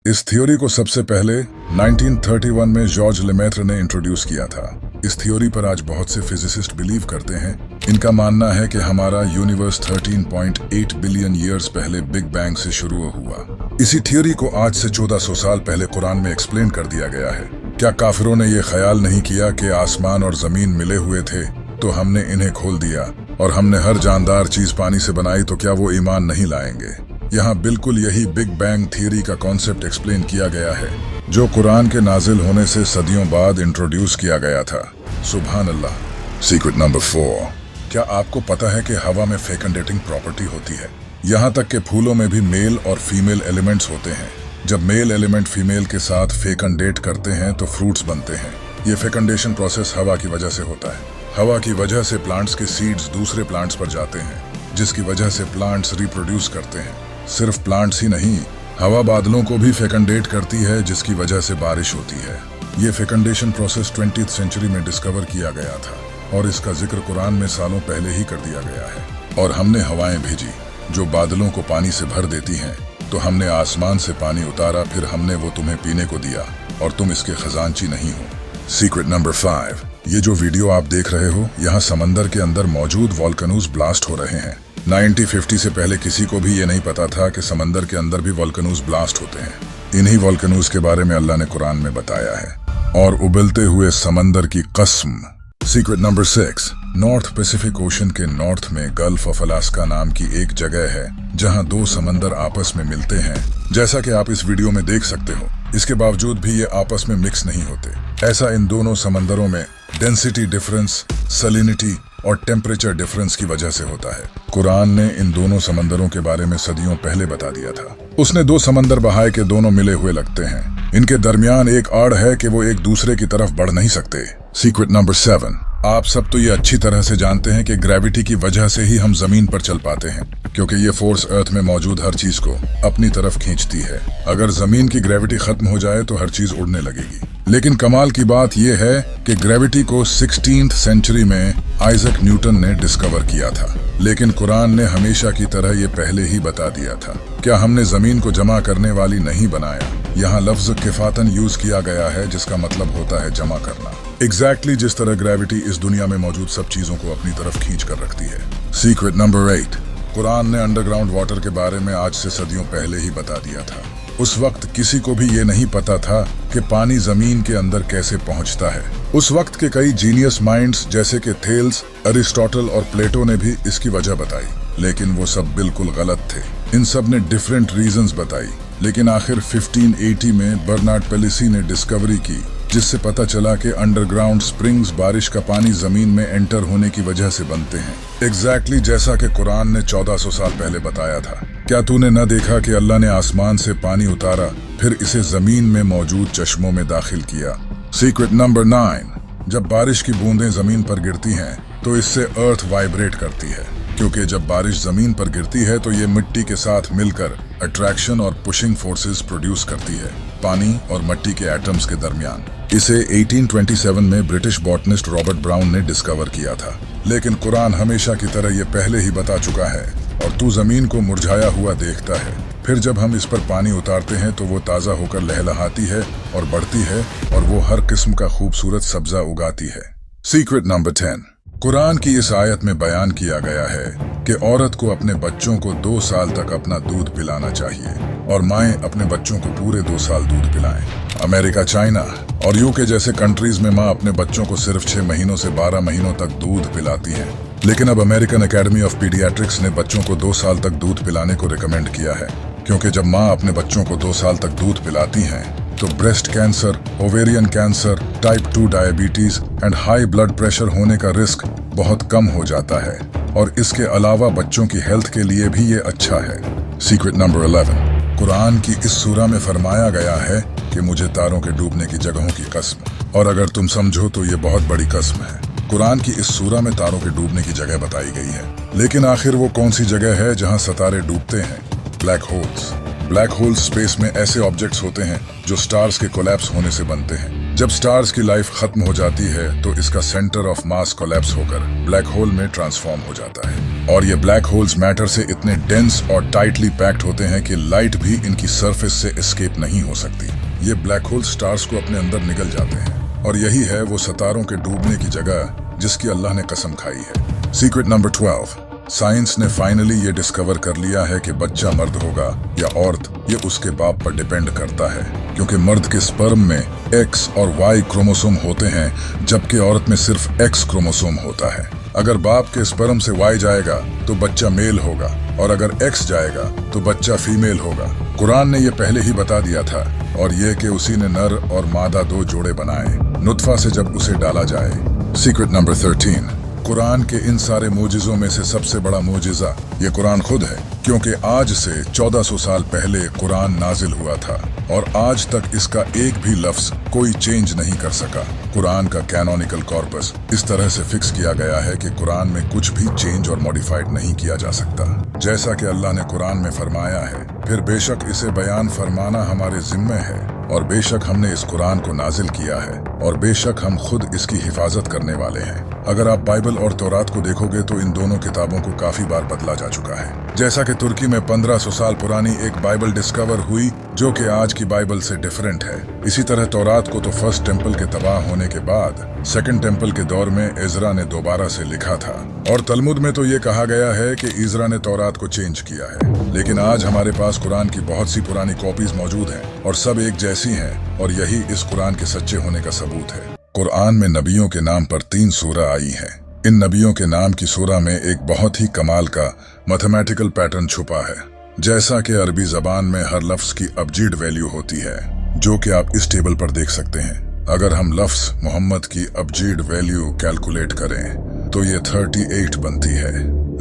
इस थ्योरी को सबसे पहले 1931 में जॉर्ज लेमेत्र ने इंट्रोड्यूस किया था। इस थ्योरी पर आज बहुत से फिजिसिस्ट बिलीव करते हैं। इनका मानना है कि हमारा यूनिवर्स 13.8 बिलियन ईयर्स पहले बिग बैंग से शुरू हुआ। इसी थ्योरी को आज से 1400 साल पहले कुरान में एक्सप्लेन कर दिया गया है। क्या काफिरों ने यह ख्याल नहीं किया कि आसमान और जमीन मिले हुए थे तो हमने इन्हें खोल दिया और हमने हर जानदार चीज पानी से बनाई, तो क्या वो ईमान नहीं लाएंगे? यहाँ बिल्कुल यही बिग बैंग थ्योरी का कॉन्सेप्ट एक्सप्लेन किया गया है, जो कुरान के नाजिल होने से सदियों बाद इंट्रोड्यूस किया गया था। सुभान अल्लाह। सीक्रेट नंबर 4, क्या आपको पता है कि हवा में फेकंडेटिंग प्रॉपर्टी होती है? यहाँ तक कि फूलों में भी मेल और फीमेल एलिमेंट्स होते हैं। जब मेल एलिमेंट फीमेल के साथ फेकंडेट करते हैं तो फ्रूट्स बनते हैं। ये फेकंडेशन प्रोसेस हवा की वजह से होता है। हवा की वजह से प्लांट्स के सीड्स दूसरे प्लांट्स पर जाते हैं, जिसकी वजह से प्लांट्स रिप्रोड्यूस करते हैं। सिर्फ प्लांट्स ही नहीं, हवा बादलों को भी फेकंडेट करती है, जिसकी वजह से बारिश होती है। ये फेकंडेशन प्रोसेस 20th सेंचुरी में डिस्कवर किया गया था और इसका जिक्र कुरान में सालों पहले ही कर दिया गया है। और हमने हवाएं भेजी जो बादलों को पानी से भर देती हैं, तो हमने आसमान से पानी उतारा, फिर हमने वो तुम्हें पीने को दिया और तुम इसके खजांची नहीं हो। सीक्रेट नंबर 5, ये जो वीडियो आप देख रहे हो, यहाँ समंदर के अंदर मौजूद वॉल्केनोज ब्लास्ट हो रहे हैं। 1950 से पहले किसी को भी ये नहीं पता था कि समंदर के अंदर भी वोल्केनोज ब्लास्ट होते हैं। इन्हीं वोल्केनोज के बारे में अल्लाह ने कुरान में बताया है। और उबलते हुए समंदर की कसम। Secret number 6, north Pacific ocean के नॉर्थ में गल्फ ऑफ अलास्का नाम की एक जगह है जहां दो समंदर आपस में मिलते हैं। जैसा कि आप इस वीडियो में देख सकते हो, इसके बावजूद भी ये आपस में मिक्स नहीं होते। ऐसा इन दोनों समंदरों में डेंसिटी डिफरेंस, सलिनिटी और टेम्परेचर डिफरेंस की वजह से होता है। कुरान ने इन दोनों समंदरों के बारे में सदियों पहले बता दिया था। उसने दो समंदर बहाए के दोनों मिले हुए लगते हैं। इनके दरमियान एक आड़ है कि वो एक दूसरे की तरफ बढ़ नहीं सकते। सीक्रेट नंबर 7, आप सब तो ये अच्छी तरह से जानते हैं कि ग्रेविटी की वजह से ही हम जमीन पर चल पाते हैं, क्योंकि ये फोर्स अर्थ में मौजूद हर चीज को अपनी तरफ खींचती है। अगर जमीन की ग्रेविटी खत्म हो जाए तो हर चीज उड़ने लगेगी। लेकिन कमाल की बात यह है कि ग्रेविटी को 16th सेंचुरी में आइजक न्यूटन ने डिस्कवर किया था, लेकिन कुरान ने हमेशा की तरह ये पहले ही बता दिया था। क्या हमने जमीन को जमा करने वाली नहीं बनाया? यहाँ लफ्ज किफातन यूज किया गया है, जिसका मतलब होता है जमा करना। एग्जैक्टली जिस तरह ग्रेविटी इस दुनिया में मौजूद सब चीजों को अपनी तरफ खींच कर रखती है। सीक्रेट नंबर 8, कुरान ने अंडरग्राउंड वाटर के बारे में आज से सदियों पहले ही बता दिया था। उस वक्त किसी को भी ये नहीं पता था कि पानी जमीन के अंदर कैसे पहुंचता है। उस वक्त के कई जीनियस माइंड्स जैसे कि थेल्स, अरिस्टोटल और प्लेटो ने भी इसकी वजह बताई, लेकिन वो सब बिल्कुल गलत थे। इन सब ने डिफरेंट रीजंस बताई, लेकिन आखिर 1580 में बर्नार्ड पेलिसी ने डिस्कवरी की, जिससे पता चला कि अंडरग्राउंड स्प्रिंग्स बारिश का पानी जमीन में एंटर होने की वजह से बनते हैं। एग्जैक्टली जैसा कि कुरान ने 1400 साल पहले बताया था। क्या तूने न देखा कि अल्लाह ने आसमान से पानी उतारा, फिर इसे जमीन में मौजूद चश्मों में दाखिल किया। सीक्रेट नंबर 9, जब बारिश की बूंदें जमीन पर गिरती हैं तो इससे अर्थ वाइब्रेट करती है, क्योंकि जब बारिश जमीन पर गिरती है तो ये मिट्टी के साथ मिलकर अट्रैक्शन और पुशिंग फोर्सेस प्रोड्यूस करती है पानी और मिट्टी के एटम्स के दरमियान। इसे 1827 में ब्रिटिश बॉटनिस्ट रॉबर्ट ब्राउन ने डिस्कवर किया था, लेकिन कुरान हमेशा की तरह ये पहले ही बता चुका है और तू जमीन को मुरझाया हुआ देखता है। फिर जब हम इस पर पानी उतारते हैं तो वो ताज़ा होकर लहलहाती है और बढ़ती है और वो हर किस्म का खूबसूरत सब्जा उगाती है। सीक्रेट नंबर 10, कुरान की इस आयत में बयान किया गया है कि औरत को अपने बच्चों को 2 साल तक अपना दूध पिलाना चाहिए और माएं अपने बच्चों को पूरे 2 साल दूध पिलाएं। अमेरिका, चाइना और यूके जैसे कंट्रीज में मां अपने बच्चों को सिर्फ 6 महीनों से 12 महीनों तक दूध पिलाती हैं, लेकिन अब अमेरिकन एकेडमी ऑफ पीडियाट्रिक्स ने बच्चों को 2 साल तक दूध पिलाने को रिकमेंड किया है, क्योंकि जब मां अपने बच्चों को 2 साल तक दूध पिलाती हैं तो breast cancer, ovarian cancer, type 2 diabetes and high blood pressure होने का रिस्क बहुत कम हो जाता है और इसके अलावा बच्चों की हेल्थ के लिए भी ये अच्छा है। सीक्रेट नंबर 11, कुरान की इस सूरा में फरमाया गया है कि मुझे तारों के डूबने की जगहों की कसम, और अगर तुम समझो तो ये बहुत बड़ी कसम है। कुरान की इस सूरा में तारों के डूबने की जगह बताई गई है, लेकिन आखिर वो कौन सी जगह है जहाँ सितारे डूबते हैं? Black holes. Black holes space में ऐसे ऑब्जेक्ट्स होते हैं जो स्टार्स के कोलैप्स होने से बनते हैं। जब स्टार्स की लाइफ खत्म हो जाती है तो इसका सेंटर ऑफ मास कोलैप्स होकर ब्लैक होल में ट्रांसफॉर्म हो जाता है, और ये ब्लैक होल्स मैटर से इतने डेंस और टाइटली पैक्ड होते हैं कि लाइट भी इनकी सरफेस से एस्केप नहीं हो सकती। ये ब्लैक होल स्टार्स को अपने अंदर निगल जाते हैं, और यही है वो सितारों के डूबने की जगह जिसकी अल्लाह ने कसम खाई है। सीक्रेट नंबर 12, साइंस ने फाइनली ये डिस्कवर कर लिया है कि बच्चा मर्द होगा या औरत, ये उसके बाप पर डिपेंड करता है, क्योंकि मर्द के स्पर्म में X और Y क्रोमोसोम होते हैं जबकि औरत में सिर्फ X क्रोमोसोम होता है। अगर बाप के स्पर्म से Y जाएगा तो बच्चा मेल होगा, और अगर X जाएगा तो बच्चा फीमेल होगा। कुरान ने ये पहले ही बता दिया था, और ये कि उसी ने नर और मादा 2 जोड़े बनाए नुत्फा से जब उसे डाला जाए। सीक्रेट नंबर 13, कुरान के इन सारे मोजिज़ों में से सबसे बड़ा मोजिज़ा ये कुरान खुद है, क्योंकि आज से 1400 साल पहले कुरान नाजिल हुआ था और आज तक इसका एक भी लफ्ज कोई चेंज नहीं कर सका। कुरान का कैनोनिकल कॉर्पस इस तरह से फिक्स किया गया है कि कुरान में कुछ भी चेंज और मॉडिफाइड नहीं किया जा सकता, जैसा कि अल्लाह ने कुरान में फरमाया है। फिर बेशक इसे बयान फरमाना हमारे जिम्मे है, और बेशक हमने इस कुरान को नाजिल किया है, और बेशक हम खुद इसकी हिफाजत करने वाले हैं। अगर आप बाइबल और तौरात को देखोगे तो इन दोनों किताबों को काफी बार बदला जा चुका है। जैसा कि तुर्की में 1500 साल पुरानी एक बाइबल डिस्कवर हुई जो कि आज की बाइबल से डिफरेंट है, इसी तरह तौरात को तो फर्स्ट टेम्पल के तबाह होने के बाद सेकंड टेम्पल के दौर में इज़रा ने दोबारा से लिखा था। और तलमुद में तो ये कहा गया है कि इज़रा ने तौरात को चेंज किया है। लेकिन आज हमारे पास कुरान की बहुत सी पुरानी कॉपीज मौजूद हैं और सब एक जैसी हैं, और यही इस कुरान के सच्चे होने का सबूत है। कुरान में नबियों के नाम पर 3 सूरा आई है। इन नबियों के नाम की सूरा में एक बहुत ही कमाल का मैथमेटिकल पैटर्न छुपा है। जैसा कि अरबी जबान में हर लफ्ज की अबजीड वैल्यू होती है, जो कि आप इस टेबल पर देख सकते हैं। अगर हम लफ्ज मोहम्मद की अबजीड वैल्यू कैलकुलेट करें तो ये 38 बनती है।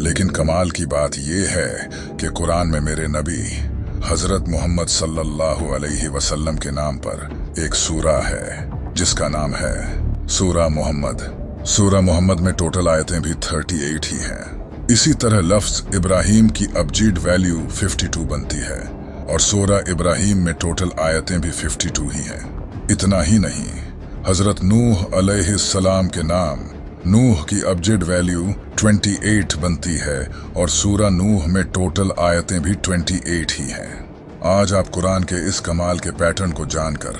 लेकिन कमाल की बात ये है कि कुरान में मेरे नबी हजरत मोहम्मद सल्लल्लाहु अलैहि वसल्लम के नाम पर एक सूरा है जिसका नाम है सूरा मोहम्मद। सूरा मोहम्मद में टोटल आयतें भी 38 ही हैं। इसी तरह लफ्ज इब्राहिम की अबजीड वैल्यू 52 बनती है और सूरा इब्राहिम में टोटल आयतें भी 52 ही हैं। इतना ही नहीं, हजरत नूह अलैहिस्सलाम के नाम नूह की अबजद वैल्यू 28 बनती है और सूरा नूह में टोटल आयतें भी 28 ही हैं। आज आप कुरान के इस कमाल के पैटर्न को जानकर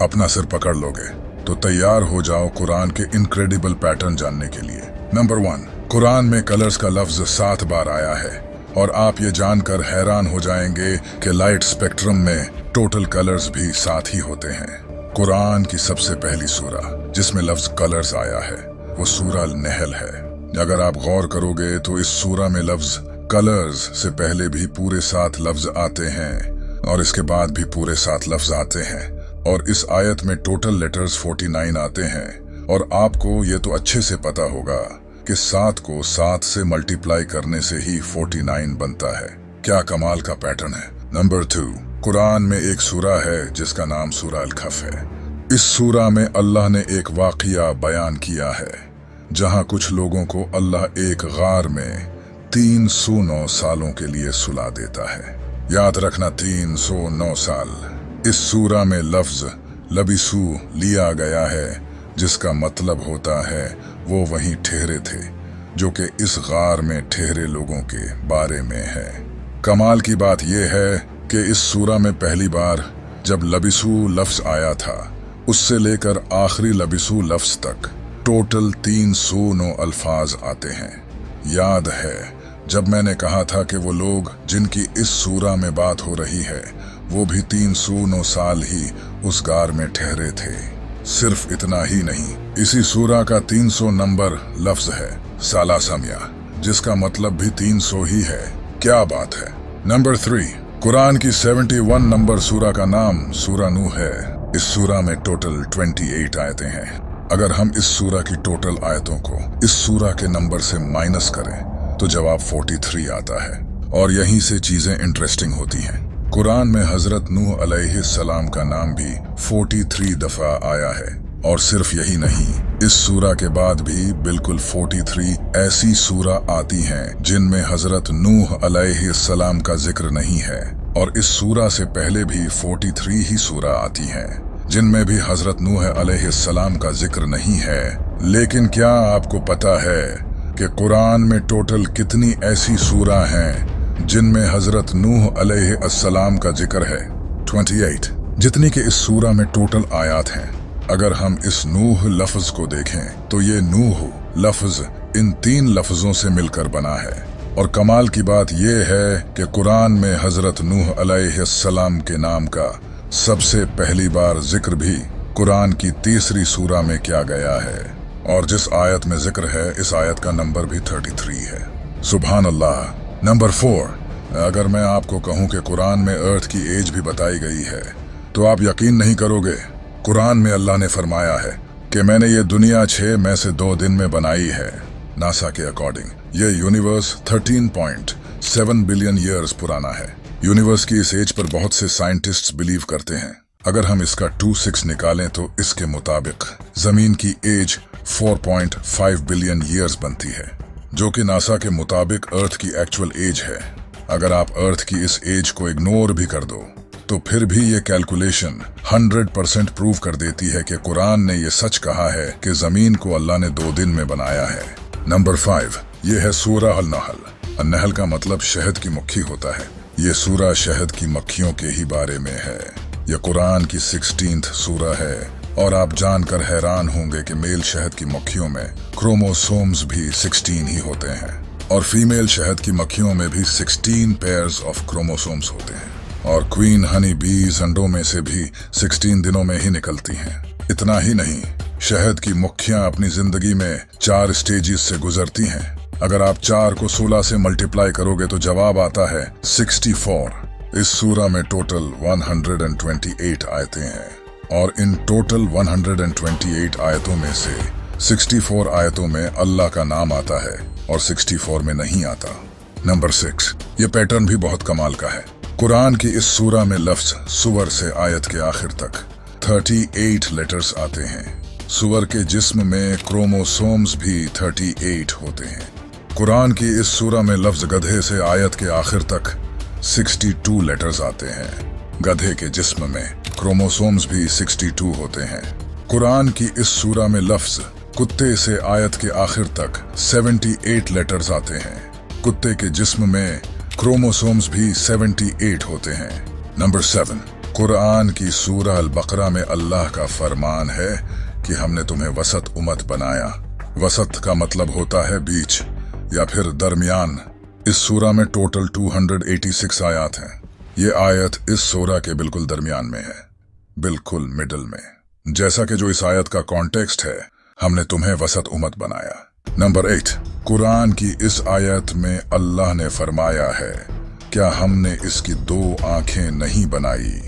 अपना सिर पकड़ लोगे तो तैयार हो जाओ कुरान के इनक्रेडिबल पैटर्न जानने के लिए। नंबर 1, कुरान में कलर्स का लफ्ज 7 बार आया है और आप ये जानकर हैरान हो जाएंगे कि लाइट स्पेक्ट्रम में टोटल कलर्स भी 7 ही होते हैं। कुरान की सबसे पहली सूरा जिसमें लफ्ज कलर्स आया है वो सूरा नहल है। अगर आप गौर करोगे तो इस सूरा में लफ्ज कलर्स से पहले भी पूरे 7 लफ्ज आते हैं और इसके बाद भी पूरे 7 लफ्ज आते हैं, और इस आयत में टोटल लेटर्स 49 आते हैं। और आपको ये तो अच्छे से पता होगा कि 7 को 7 से मल्टीप्लाई करने से ही 49 बनता है। क्या कमाल का पैटर्न है। नंबर 2, कुरान में एक सूरा है जिसका नाम सूरा अल-कहफ है। इस सूरा में अल्लाह ने एक वाक़िया बयान किया है जहां कुछ लोगों को अल्लाह एक गार में 309 सालों के लिए सुला देता है। याद रखना, 309 साल। इस सूरा में लफ्ज लबिसू लिया गया है जिसका मतलब होता है वो वहीं ठहरे थे, जो कि इस गार में ठहरे लोगों के बारे में है। कमाल की बात यह है कि इस सूरा में पहली बार जब लबिसू लफ्ज आया था उससे लेकर आखिरी लबिसू लफ्ज तक टोटल 309 अल्फाज आते हैं। याद है जब मैंने कहा था कि वो लोग जिनकी इस सूरा में बात हो रही है वो भी 309 साल ही उस गार में ठहरे थे। सिर्फ इतना ही नहीं, इसी सूरा का 300 नंबर लफ्ज है सालासमिया, जिसका मतलब भी 300 ही है। क्या बात है। नंबर 3, कुरान की 71 नंबर सूरा का नाम सूरा नूह है। इस सूरा में टोटल 28 आयतें हैं। अगर हम इस सूरा की टोटल आयतों को इस सूरा के नंबर से माइनस करें तो जवाब 43 आता है। और यहीं से चीजें इंटरेस्टिंग होती हैं। कुरान में हजरत नूह अलैहिस्सलाम का नाम भी 43 दफा आया है। और सिर्फ यही नहीं, इस सूरा के बाद भी बिल्कुल 43 ऐसी सूरा आती हैं जिनमें हजरत नूह अलैहिस्सलाम का जिक्र नहीं है। और इस सूरा से पहले भी 43 ही सूरा आती हैं जिनमें भी हजरत नूह अलैहिस्सलाम का जिक्र नहीं है। लेकिन क्या आपको पता है कि कुरान में टोटल कितनी ऐसी सूरा हैं जिनमें हजरत नूह अलैहिस्सलाम का जिक्र है? 28, जितनी कि इस सूरा में टोटल आयात हैं। अगर हम इस नूह लफ्ज को देखें तो ये नूह लफ्ज इन 3 लफ्जों से मिलकर बना है। और कमाल की बात यह है कि कुरान में हजरत नूह अलैहिस्सलाम के नाम का सबसे पहली बार जिक्र भी कुरान की 3री सूरा में किया गया है। और जिस आयत में जिक्र है इस आयत का नंबर भी 33 है। सुभान अल्लाह। नंबर 4, अगर मैं आपको कहूं कि कुरान में अर्थ की एज भी बताई गई है तो आप यकीन नहीं करोगे। कुरान में अल्लाह ने फरमाया है कि मैंने ये दुनिया 6 में से 2 दिन में बनाई है। नासा के अकॉर्डिंग ये यूनिवर्स 13.7 बिलियन ईयर्स पुराना है। यूनिवर्स की इस एज पर बहुत से साइंटिस्ट्स बिलीव करते हैं। अगर हम इसका 26 निकालें तो इसके मुताबिक जमीन की एज 4.5 बिलियन ईयर्स बनती है, जो कि नासा के मुताबिक अर्थ की एक्चुअल एज है। अगर आप अर्थ की इस एज को इग्नोर भी कर दो तो फिर भी ये कैलकुलेशन 100% प्रूव कर देती है कि कुरान ने ये सच कहा है कि जमीन को अल्लाह ने 2 दिन में बनाया है। नंबर 5, ये है सूरह अल-नहल। अल-नहल का मतलब शहद की मक्खी होता है। ये सूरह शहद की मक्खियों के ही बारे में है। यह कुरान की 16th सूरह है और आप जानकर हैरान होंगे कि मेल शहद की मक्खियों में क्रोमोसोम्स भी 16 ही होते हैं और फीमेल शहद की मक्खियों में भी 16 पेयर्स ऑफ क्रोमोसोम्स होते हैं और क्वीन हनी बीज अंडों में से भी 16 दिनों में ही निकलती हैं। इतना ही नहीं, शहद की मक्खियां अपनी जिंदगी में 4 स्टेजेस से गुजरती हैं। अगर आप 4 को 16 से मल्टीप्लाई करोगे तो जवाब आता है 64। इस सूरह में टोटल 128 आयतें हैं और इन टोटल 128 आयतों में से 64 आयतों में अल्लाह का नाम आता है और 64 में नहीं आता। नंबर 6, ये पैटर्न भी बहुत कमाल का है। कुरान की इस सूरह में लफ्ज सुवर से आयत के आखिर तक 38 लेटर्स आते हैं। सुवर के जिस्म में क्रोमोसोम्स भी 38 होते हैं। कुरान की इस सूरह में लफ्ज गधे से आयत के आखिर तक 62 लेटर्स आते हैं। गधे के जिस्म में क्रोमोसोम्स भी 62 होते हैं। कुरान की इस सूरह में लफ्ज कुत्ते से आयत के आखिर तक 78 लेटर्स आते हैं। कुत्ते के जिस्म में क्रोमोसोम्स भी 78 होते हैं। नंबर 7, कुरान की सूरह अल-बकरा में अल्लाह का फरमान है कि हमने तुम्हें वसत उम्मत बनाया। वसत का मतलब होता है बीच या फिर दरमियान। इस सूरह में टोटल 286 आयत हैं। ये आयत इस सूरह के बिल्कुल दरमियान में है, बिल्कुल मिडल में। जैसा कि जो इस आयत का कॉन्टेक्स्ट है, हमने तुम्हें वसत उम्मत बनाया। नंबर 8, कुरान की इस आयत में अल्लाह ने फरमाया है, क्या हमने इसकी 2 आंखें नहीं बनाई।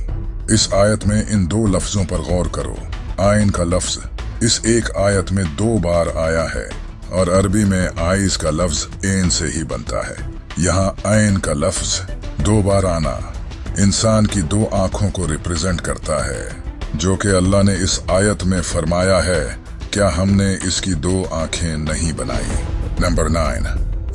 इस आयत में इन 2 लफ्जों पर गौर करो। आइन का लफ्ज इस एक आयत में 2 बार आया है और अरबी में आइज का लफ्ज एन से ही बनता है। यहाँ आइन का लफ्ज 2 बार आना इंसान की 2 आंखों को रिप्रेजेंट करता है, जो कि अल्लाह ने इस आयत में फरमाया है, क्या हमने इसकी 2 आंखें नहीं बनाई। नंबर 9,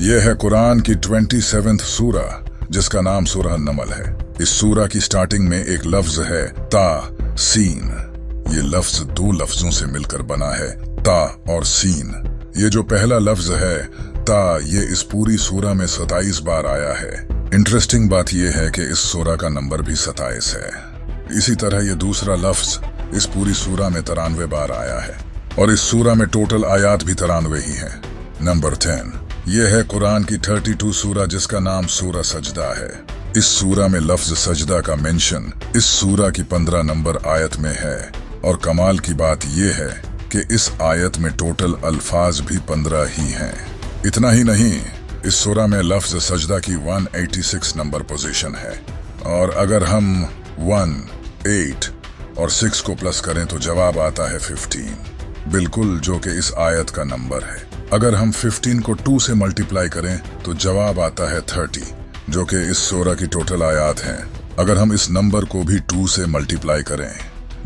यह है कुरान की 27th सूरह जिसका नाम सूरह नमल है। इस सूरह की स्टार्टिंग में एक लफ्ज है ता सीन। ये लफ्ज 2 लफ्जों से मिलकर बना है, ता और सीन। ये जो पहला लफ्ज है ता, ये इस पूरी सूरह में 27 बार आया है। इंटरेस्टिंग बात यह है कि इस सूरह का नंबर भी 27 है। इसी तरह ये दूसरा लफ्ज इस पूरी सूरह में 93 बार आया है और इस सूरह में टोटल आयात भी 93 ही हैं। नंबर 10, यह है कुरान की 32 सूरह जिसका नाम सूरह सजदा है। इस सूरह में लफ्ज सजदा का मेंशन इस सूरह की 15 नंबर आयत में है और कमाल की बात यह है कि इस आयत में टोटल अल्फाज भी 15 ही हैं। इतना ही नहीं, इस सूरह में लफ्ज सजदा की 186 नंबर पोजीशन है और अगर हम 1, 8 और 6 को प्लस करें तो जवाब आता है 15, बिल्कुल जो कि इस आयत का नंबर है। अगर हम 15 को 2 से मल्टीप्लाई करें तो जवाब आता है 30, जो कि इस सूरह की टोटल आयात हैं। अगर हम इस नंबर को भी 2 से मल्टीप्लाई करें,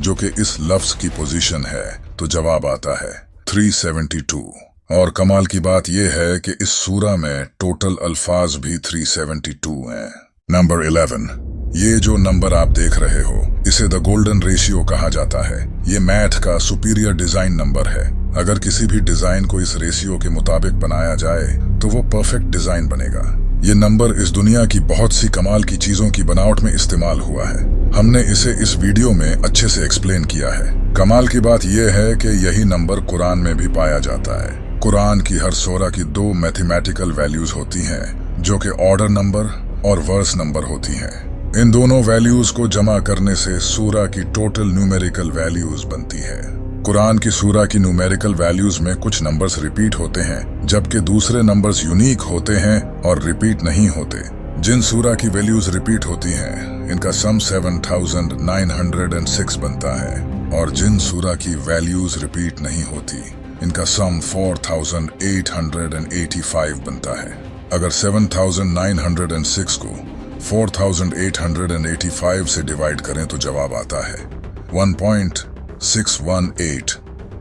जो कि इस लफ्ज की पोजीशन है, तो जवाब आता है 372। और कमाल की बात यह है कि इस सूरह में टोटल अल्फाज भी 372 हैं। नंबर 11, ये जो नंबर आप देख रहे हो, इसे द गोल्डन रेशियो कहा जाता है। ये मैथ का सुपीरियर डिजाइन नंबर है। अगर किसी भी डिजाइन को इस रेशियो के मुताबिक बनाया जाए तो वो परफेक्ट डिजाइन बनेगा। ये नंबर इस दुनिया की बहुत सी कमाल की चीजों की बनावट में इस्तेमाल हुआ है। हमने इसे इस वीडियो में अच्छे से एक्सप्लेन किया है। कमाल की बात यह है कि यही नंबर कुरान में भी पाया जाता है। कुरान की हर सूरह की 2 मैथमेटिकल वैल्यूज होती हैं, जो कि ऑर्डर नंबर और वर्स नंबर होती हैं। इन दोनों वैल्यूज को जमा करने से सूरह की टोटल न्यूमेरिकल वैल्यूज बनती है। कुरान की सूरह की न्यूमेरिकल वैल्यूज में कुछ नंबर्स रिपीट होते हैं, जबकि दूसरे नंबर्स यूनिक होते हैं और रिपीट नहीं होते। जिन सूरह की वैल्यूज रिपीट होती हैं, इनका सम 7906 बनता है और जिन सूरह की वैल्यूज रिपीट नहीं होती, इनका सम 4885 बनता है। अगर 7906 को 4885 से डिवाइड करें तो जवाब आता है 1.618,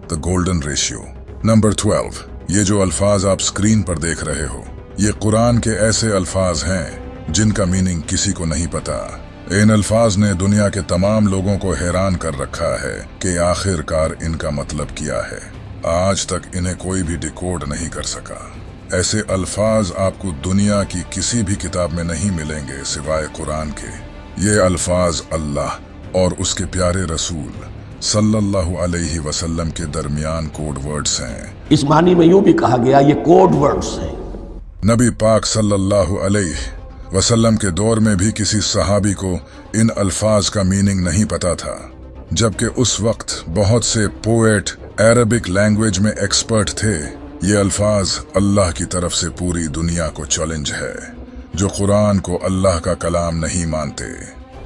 द गोल्डन रेशियो। नंबर 12, ये जो अल्फाज आप स्क्रीन पर देख रहे हो, ये कुरान के ऐसे अल्फाज हैं जिनका मीनिंग किसी को नहीं पता। इन अल्फाज ने दुनिया के तमाम लोगों को हैरान कर रखा है कि आखिरकार इनका मतलब क्या है। आज तक इन्हें कोई भी डिकोड नहीं कर सका। ऐसे अल्फाज आपको दुनिया की किसी भी किताब में नहीं मिलेंगे सिवाय कुरान के। ये अल्फाज अल्लाह और उसके प्यारे रसूल सल्लल्लाहु अलैहि वसल्लम के दरमियान कोड वर्ड्स हैं। इस मानी में यूं भी कहा गया ये कोड वर्ड्स हैं। नबी पाक सल्लल्लाहु अलैहि वसल्लम के दौर में भी किसी सहाबी को इन अल्फाज का मीनिंग नहीं पता था, जबकि उस वक्त बहुत से पोएट अरबिक लैंग्वेज में एक्सपर्ट थे। ये अल्फाज अल्लाह की तरफ से पूरी दुनिया को चैलेंज है, जो कुरान को अल्लाह का कलाम नहीं मानते।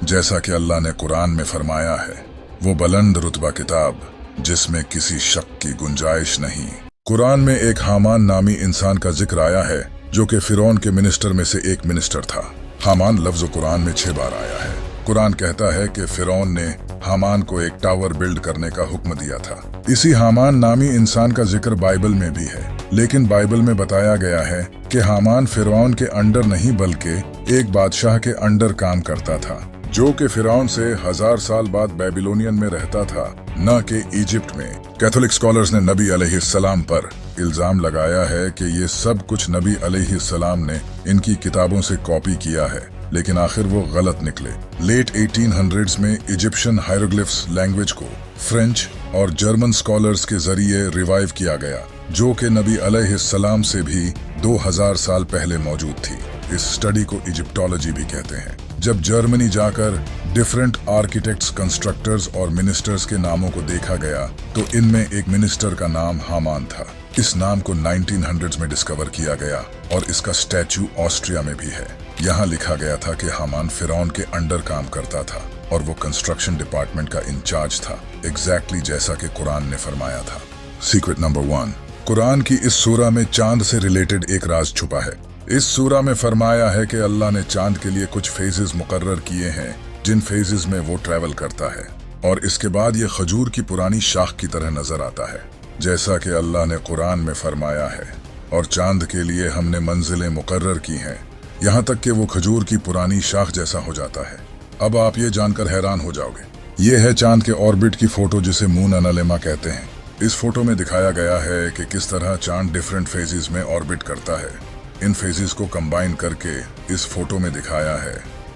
जैसा कि अल्लाह ने कुरान में फरमाया है, वो बुलंद रुतबा किताब जिसमें किसी शक की गुंजाइश नहीं। कुरान में एक हामान नामी इंसान का जिक्र आया है, जो कि फिरौन के मिनिस्टर में से एक मिनिस्टर था। हामान लफ्ज कुरान में 6 बार आया है। कुरान कहता है कि फिरौन ने हामान को एक टावर बिल्ड करने का हुक्म दिया था। इसी हामान नामी इंसान का जिक्र बाइबल में भी है, लेकिन बाइबल में बताया गया है कि हामान फिरौन के अंडर नहीं बल्कि एक बादशाह के अंडर काम करता था, जो कि फिरौन से 1000 साल बाद बेबीलोनियन में रहता था, न कि इजिप्ट में। कैथोलिक स्कॉलर्स ने नबी अलैहिस्सलाम पर इल्जाम लगाया है कि ये सब कुछ नबी अलैहिस्सलाम ने इनकी किताबों से कॉपी किया है, लेकिन आखिर वो गलत निकले। लेट 1800s में इजिप्शियन हायरोग्लिफ्स लैंग्वेज को फ्रेंच और जर्मन स्कॉलर्स के जरिए रिवाइव किया गया, जो कि नबी अलैहिस्सलाम से भी 2000 साल पहले मौजूद थी। इस स्टडी को इजिप्टोलॉजी भी कहते हैं। जब जर्मनी जाकर डिफरेंट आर्किटेक्ट्स, कंस्ट्रक्टर्स और मिनिस्टर्स के नामों को देखा गया तो इनमें एक मिनिस्टर का नाम हामान था। इस नाम को 1900s में डिस्कवर किया गया और इसका स्टैचू ऑस्ट्रिया में भी है। यहाँ लिखा गया था कि हामान फिरौन के अंडर काम करता था और वो कंस्ट्रक्शन डिपार्टमेंट का इंचार्ज था, एग्जैक्टली जैसा कि कुरान ने फरमाया था। सीक्रेट नंबर 1, कुरान की इस सूरा में चांद से रिलेटेड एक राज छुपा है। इस सूरा में फरमाया है कि अल्लाह ने चांद के लिए कुछ फेजेस मुकर्रर किए हैं, जिन फेजेस में वो ट्रैवल करता है, और इसके बाद ये खजूर की पुरानी शाख की तरह नजर आता है, जैसा कि अल्लाह ने कुरान में फरमाया है। और चांद के लिए हमने मंजिलें मुकर्रर की हैं, यहाँ तक कि वो खजूर की पुरानी शाख जैसा हो जाता है। अब आप ये जानकर हैरान हो जाओगे, ये है चांद के ऑर्बिट की फोटो, जिसे मून एनालिमा कहते हैं। इस फोटो में दिखाया गया है कि किस तरह चांद डिफरेंट फेजेस में ऑर्बिट करता है। इन फेजेस को कंबाइन करके इस फोटो में दिखाया है।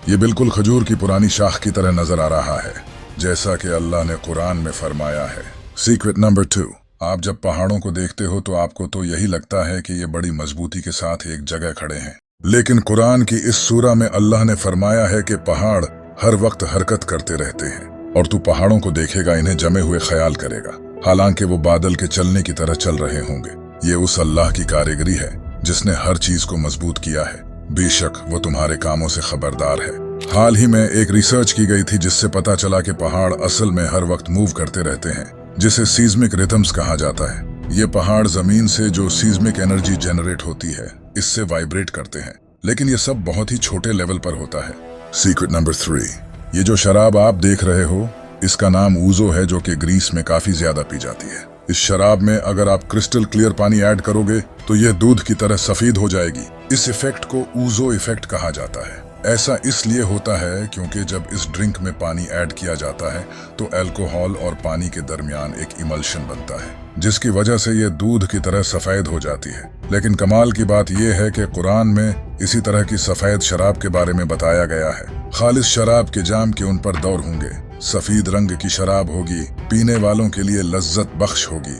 ये बिल्कुल खजूर की पुरानी शाख की तरह नजर आ रहा है, जैसा कि अल्लाह ने कुरान में फरमाया है। सीक्रेट नंबर 2, आप जब पहाड़ों को देखते हो तो आपको तो यही लगता है कि ये बड़ी मजबूती के साथ एक जगह खड़े हैं, लेकिन कुरान की इस सूरा में अल्लाह ने फरमाया है कि पहाड़ हर वक्त हरकत करते रहते हैं, और तू पहाड़ों को देखेगा, इन्हें जमे हुए ख्याल करेगा, हालांकि वो बादल के चलने की तरह चल रहे होंगे। ये उस अल्लाह की कारीगरी है जिसने हर चीज को मजबूत किया है। बेशक वो तुम्हारे कामों से खबरदार है। हाल ही में एक रिसर्च की गई थी जिससे पता चला कि पहाड़ असल में हर वक्त मूव करते रहते हैं, जिसे सीज्मिक रिथम्स कहा जाता है। ये पहाड़ जमीन से जो सीज्मिक एनर्जी जनरेट होती है, इससे वाइब्रेट करते हैं, लेकिन ये सब बहुत ही छोटे लेवल पर होता है। सीक्रेट नंबर 3, ये जो शराब आप देख रहे हो, इसका नाम ऊजो है, जो कि ग्रीस में काफी ज्यादा पी जाती है। इस शराब में अगर आप क्रिस्टल क्लियर पानी ऐड करोगे तो यह दूध की तरह सफेद हो जाएगी। इस इफेक्ट को ऊजो इफेक्ट कहा जाता है। ऐसा इसलिए होता है क्योंकि जब इस ड्रिंक में पानी ऐड किया जाता है तो अल्कोहल और पानी के दरमियान एक इमल्शन बनता है, जिसकी वजह से यह दूध की तरह सफेद हो जाती है। लेकिन कमाल की बात यह है कि कुरान में इसी तरह की सफेद शराब के बारे में बताया गया है। खालिस शराब के जाम के उन पर दौर होंगे, सफेद रंग की शराब होगी, पीने वालों के लिए लज्जत बख्श होगी।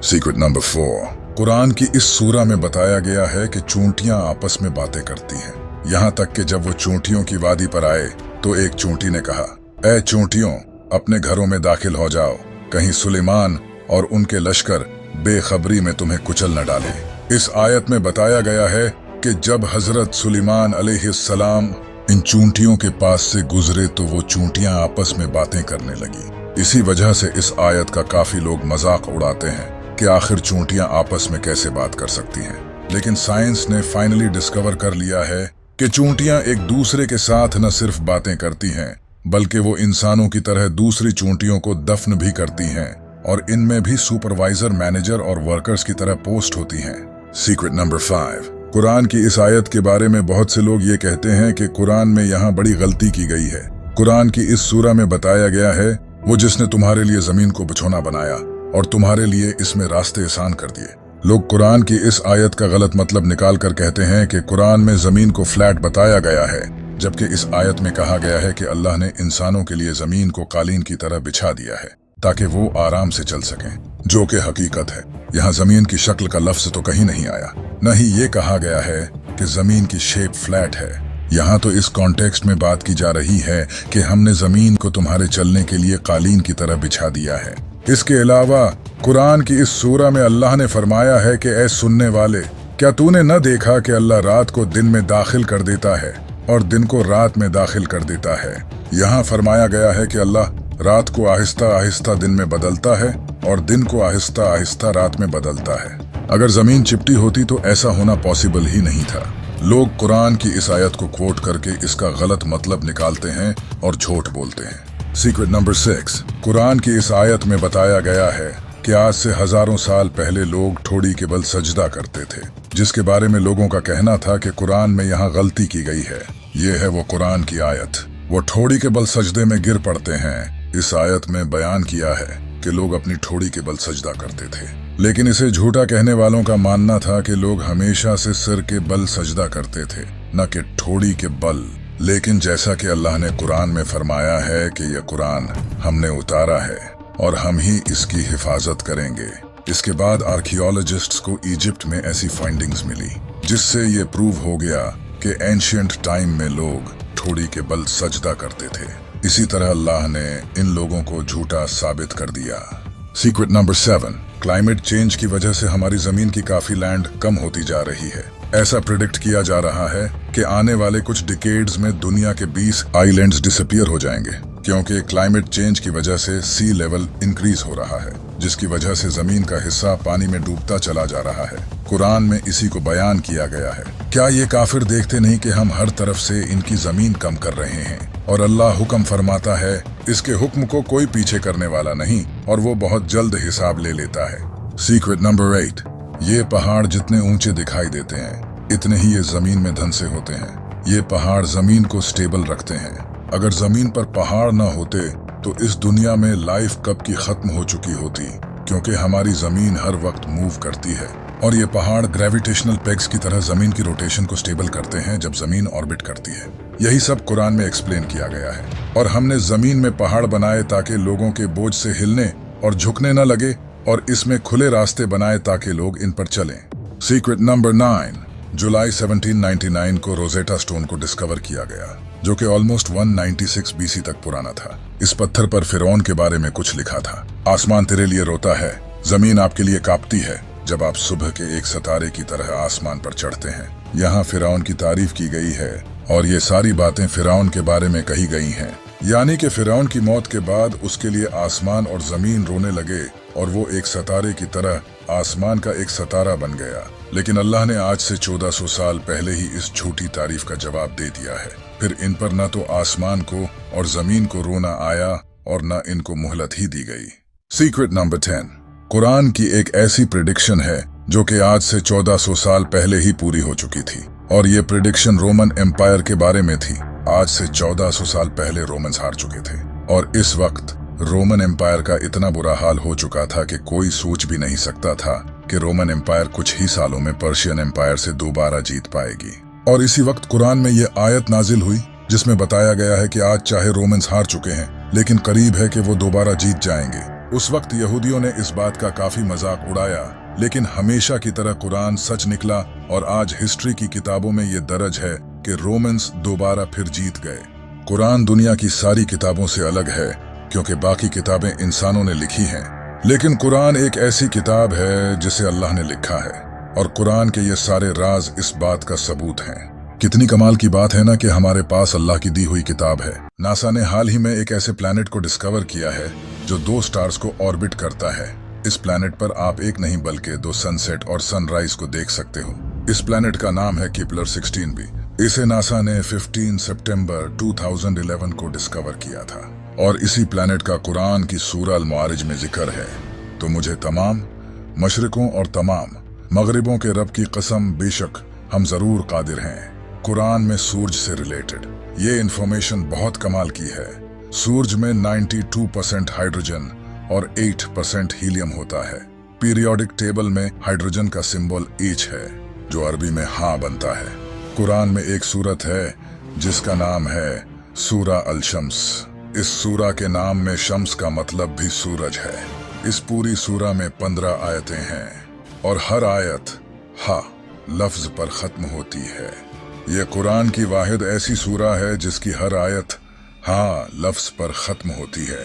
सीक्रेट नंबर 4, कुरान की इस सूरा में बताया गया है कि चूंटियां आपस में बातें करती हैं। यहाँ तक कि जब वो चूंटियों की वादी पर आए तो एक चूंटी ने कहा, ऐ चूंटियों, अपने घरों में दाखिल हो जाओ, कहीं सुलेमान और उनके लश्कर बेखबरी में तुम्हें कुचल न डाले। इस आयत में बताया गया है कि जब हजरत सुलेमान अलैहिस्सलाम इन चूंटियों के पास से गुजरे तो वो चूंटियां आपस में बातें करने लगी। इसी वजह से इस आयत का काफी लोग मजाक उड़ाते हैं कि आखिर चूंटियां आपस में कैसे बात कर सकती हैं। लेकिन साइंस ने फाइनली डिस्कवर कर लिया है कि चूंटियां एक दूसरे के साथ न सिर्फ बातें करती हैं, बल्कि वो इंसानों की तरह दूसरी चूंटियों को दफन भी करती हैं, और इनमें भी सुपरवाइजर, मैनेजर और वर्कर्स की तरह पोस्ट होती हैं। सीक्रेट नंबर 5, कुरान की इस आयत के बारे में बहुत से लोग ये कहते हैं कि कुरान में यहाँ बड़ी गलती की गई है। कुरान की इस सूरा में बताया गया है वो जिसने तुम्हारे लिए जमीन को बिछौना बनाया और तुम्हारे लिए इसमें रास्ते आसान कर दिए। लोग कुरान की इस आयत का गलत मतलब निकाल कर कहते हैं कि कुरान में जमीन को फ्लैट बताया गया है, जबकि इस आयत में कहा गया है कि अल्लाह ने इंसानों के लिए जमीन को कालीन की तरह बिछा दिया है ताकि वो आराम से चल सकें, जो कि हकीकत है। यहाँ जमीन की शक्ल का लफ्ज तो कहीं नहीं आया, न ही ये कहा गया है कि जमीन की शेप फ्लैट है। यहाँ तो इस कॉन्टेक्स्ट में बात की जा रही है कि हमने जमीन को तुम्हारे चलने के लिए कालीन की तरह बिछा दिया है। इसके अलावा कुरान की इस सूरा में अल्लाह ने फरमाया है कि ऐ सुनने वाले, क्या तूने न देखा कि अल्लाह रात को दिन में दाखिल कर देता है और दिन को रात में दाखिल कर देता है। यहाँ फरमाया गया है कि अल्लाह रात को आहिस्ता आहिस्ता दिन में बदलता है और दिन को आहिस्ता आहिस्ता रात में बदलता है। अगर जमीन चिपटी होती तो ऐसा होना पॉसिबल ही नहीं था। लोग कुरान की इस आयत को कोट करके इसका गलत मतलब निकालते हैं और झूठ बोलते हैं। सीक्रेट नंबर 6, कुरान की इस आयत में बताया गया है कि आज से हजारों साल पहले लोग ठोड़ी के बल सजदा करते थे, जिसके बारे में लोगों का कहना था कि कुरान में यहाँ गलती की गई है। ये है वो कुरान की आयत, वो ठोड़ी के बल सजदे में गिर पड़ते हैं। इस आयत में बयान किया है कि लोग अपनी ठोड़ी के बल सजदा करते थे, लेकिन इसे झूठा कहने वालों का मानना था कि लोग हमेशा से सिर के बल सजदा करते थे, न कि ठोड़ी के बल। लेकिन जैसा कि अल्लाह ने कुरान में फरमाया है कि यह कुरान हमने उतारा है और हम ही इसकी हिफाजत करेंगे। इसके बाद आर्कियोलॉजिस्ट्स को इजिप्ट में ऐसी फाइंडिंग्स मिली जिससे ये प्रूव हो गया कि एंशिएंट टाइम में लोग ठोड़ी के बल सजदा करते थे। इसी तरह अल्लाह ने इन लोगों को झूठा साबित कर दिया। सीक्रेट नंबर 7, क्लाइमेट चेंज की वजह से हमारी जमीन की काफी लैंड कम होती जा रही है। ऐसा प्रिडिक्ट किया जा रहा है कि आने वाले कुछ डिकेड्स में दुनिया के 20 आइलैंड्स डिसअपीयर हो जाएंगे, क्योंकि क्लाइमेट चेंज की वजह से सी लेवल इंक्रीज हो रहा है, जिसकी वजह से जमीन का हिस्सा पानी में डूबता चला जा रहा है। कुरान में इसी को बयान किया गया है। क्या ये काफिर देखते नहीं कि हम हर तरफ से इनकी जमीन कम कर रहे हैं और अल्लाह हुक्म फरमाता है, इसके हुक्म को कोई पीछे करने वाला नहीं और वो बहुत जल्द हिसाब ले लेता है। सीक्रेट नंबर 8, ये पहाड़ जितने ऊंचे दिखाई देते हैं इतने ही ये जमीन में धंसे होते हैं। ये पहाड़ जमीन को स्टेबल रखते हैं। अगर जमीन पर पहाड़ न होते तो इस दुनिया में लाइफ कब की खत्म हो चुकी होती, क्योंकि हमारी जमीन हर वक्त मूव करती है और ये पहाड़ ग्रेविटेशनल पेग्स की तरह जमीन की रोटेशन को स्टेबल करते हैं जब जमीन ऑर्बिट करती है। यही सब कुरान में एक्सप्लेन किया गया है और हमने जमीन में पहाड़ बनाए ताकि लोगों के बोझ से हिलने और झुकने न लगे, और इसमें खुले रास्ते बनाए ताकि लोग इन पर चलें। सीक्रेट नंबर 9, जुलाई 1799 को रोजेटा स्टोन को डिस्कवर किया गया, जो कि ऑलमोस्ट 196 BC तक पुराना था। इस पत्थर पर फिरौन के बारे में कुछ लिखा था। आसमान तेरे लिए रोता है, जमीन आपके लिए कांपती है जब आप सुबह के एक सितारे की तरह आसमान पर चढ़ते हैं। यहाँ फिरौन की तारीफ की गई है और ये सारी बातें फिरौन के बारे में कही गई हैं, यानी कि फिरौन की मौत के बाद उसके लिए आसमान और जमीन रोने लगे और वो एक सितारे की तरह आसमान का एक सितारा बन गया। लेकिन अल्लाह ने आज से 1400 साल पहले ही इस झूठी तारीफ का जवाब दे दिया है। फिर इन पर न तो आसमान को और जमीन को रोना आया और न इनको मोहलत ही दी गई। सीक्रेट नंबर 10, कुरान की एक ऐसी प्रिडिक्शन है जो कि आज से 1400 साल पहले ही पूरी हो चुकी थी, और ये प्रिडिक्शन रोमन एम्पायर के बारे में थी। आज से 1400 साल पहले रोमन्स हार चुके थे और इस वक्त रोमन एम्पायर का इतना बुरा हाल हो चुका था कि कोई सोच भी नहीं सकता था कि रोमन एम्पायर कुछ ही सालों में पर्शियन एम्पायर से दोबारा जीत पाएगी। और इसी वक्त कुरान में ये आयत नाजिल हुई जिसमें बताया गया है कि आज चाहे रोमन्स हार चुके हैं, लेकिन करीब है कि वो दोबारा जीत जाएंगे। उस वक्त यहूदियों ने इस बात का काफी मजाक उड़ाया, लेकिन हमेशा की तरह कुरान सच निकला और आज हिस्ट्री की किताबों में ये दर्ज है कि रोमन्स दोबारा फिर जीत गए। कुरान दुनिया की सारी किताबों से अलग है क्योंकि बाकी किताबें इंसानों ने लिखी हैं, लेकिन कुरान एक ऐसी किताब है जिसे अल्लाह ने लिखा है, और कुरान के ये सारे राज इस बात का सबूत हैं। कितनी कमाल की बात है ना कि हमारे पास अल्लाह की दी हुई किताब है। नासा ने हाल ही में एक ऐसे प्लैनेट को डिस्कवर किया है जो 2 स्टार्स को ऑर्बिट करता है। इस प्लैनेट पर आप एक नहीं बल्कि 2 सनसेट और सनराइज को देख सकते हो। इस प्लैनेट का नाम है केपलर 16b। इसे नासा ने 15 सितंबर 2011 को डिस्कवर किया था और इसी प्लैनेट का कुरान की सूरह अल-मुआरिज में जिक्र है। तो मुझे तमाम मशरिकों और तमाम मगरिबों के रब की कसम, बेशक हम जरूर कादिर हैं। कुरान में सूरज से रिलेटेड ये इंफॉर्मेशन बहुत कमाल की है। सूरज में 92% हाइड्रोजन और 8% हीलियम होता है। पीरियोडिक टेबल में हाइड्रोजन का सिंबल H है जो अरबी में हाँ बनता है। कुरान में एक सूरत है जिसका नाम है सूरा अल शम्स। इस सूरा के नाम में शम्स का मतलब भी सूरज है। इस पूरी सूरा में 15 आयतें हैं और हर आयत हा लफ्ज पर खत्म होती है। ये कुरान की वाहिद ऐसी सूरा है जिसकी हर आयत हा लफ्ज पर खत्म होती है।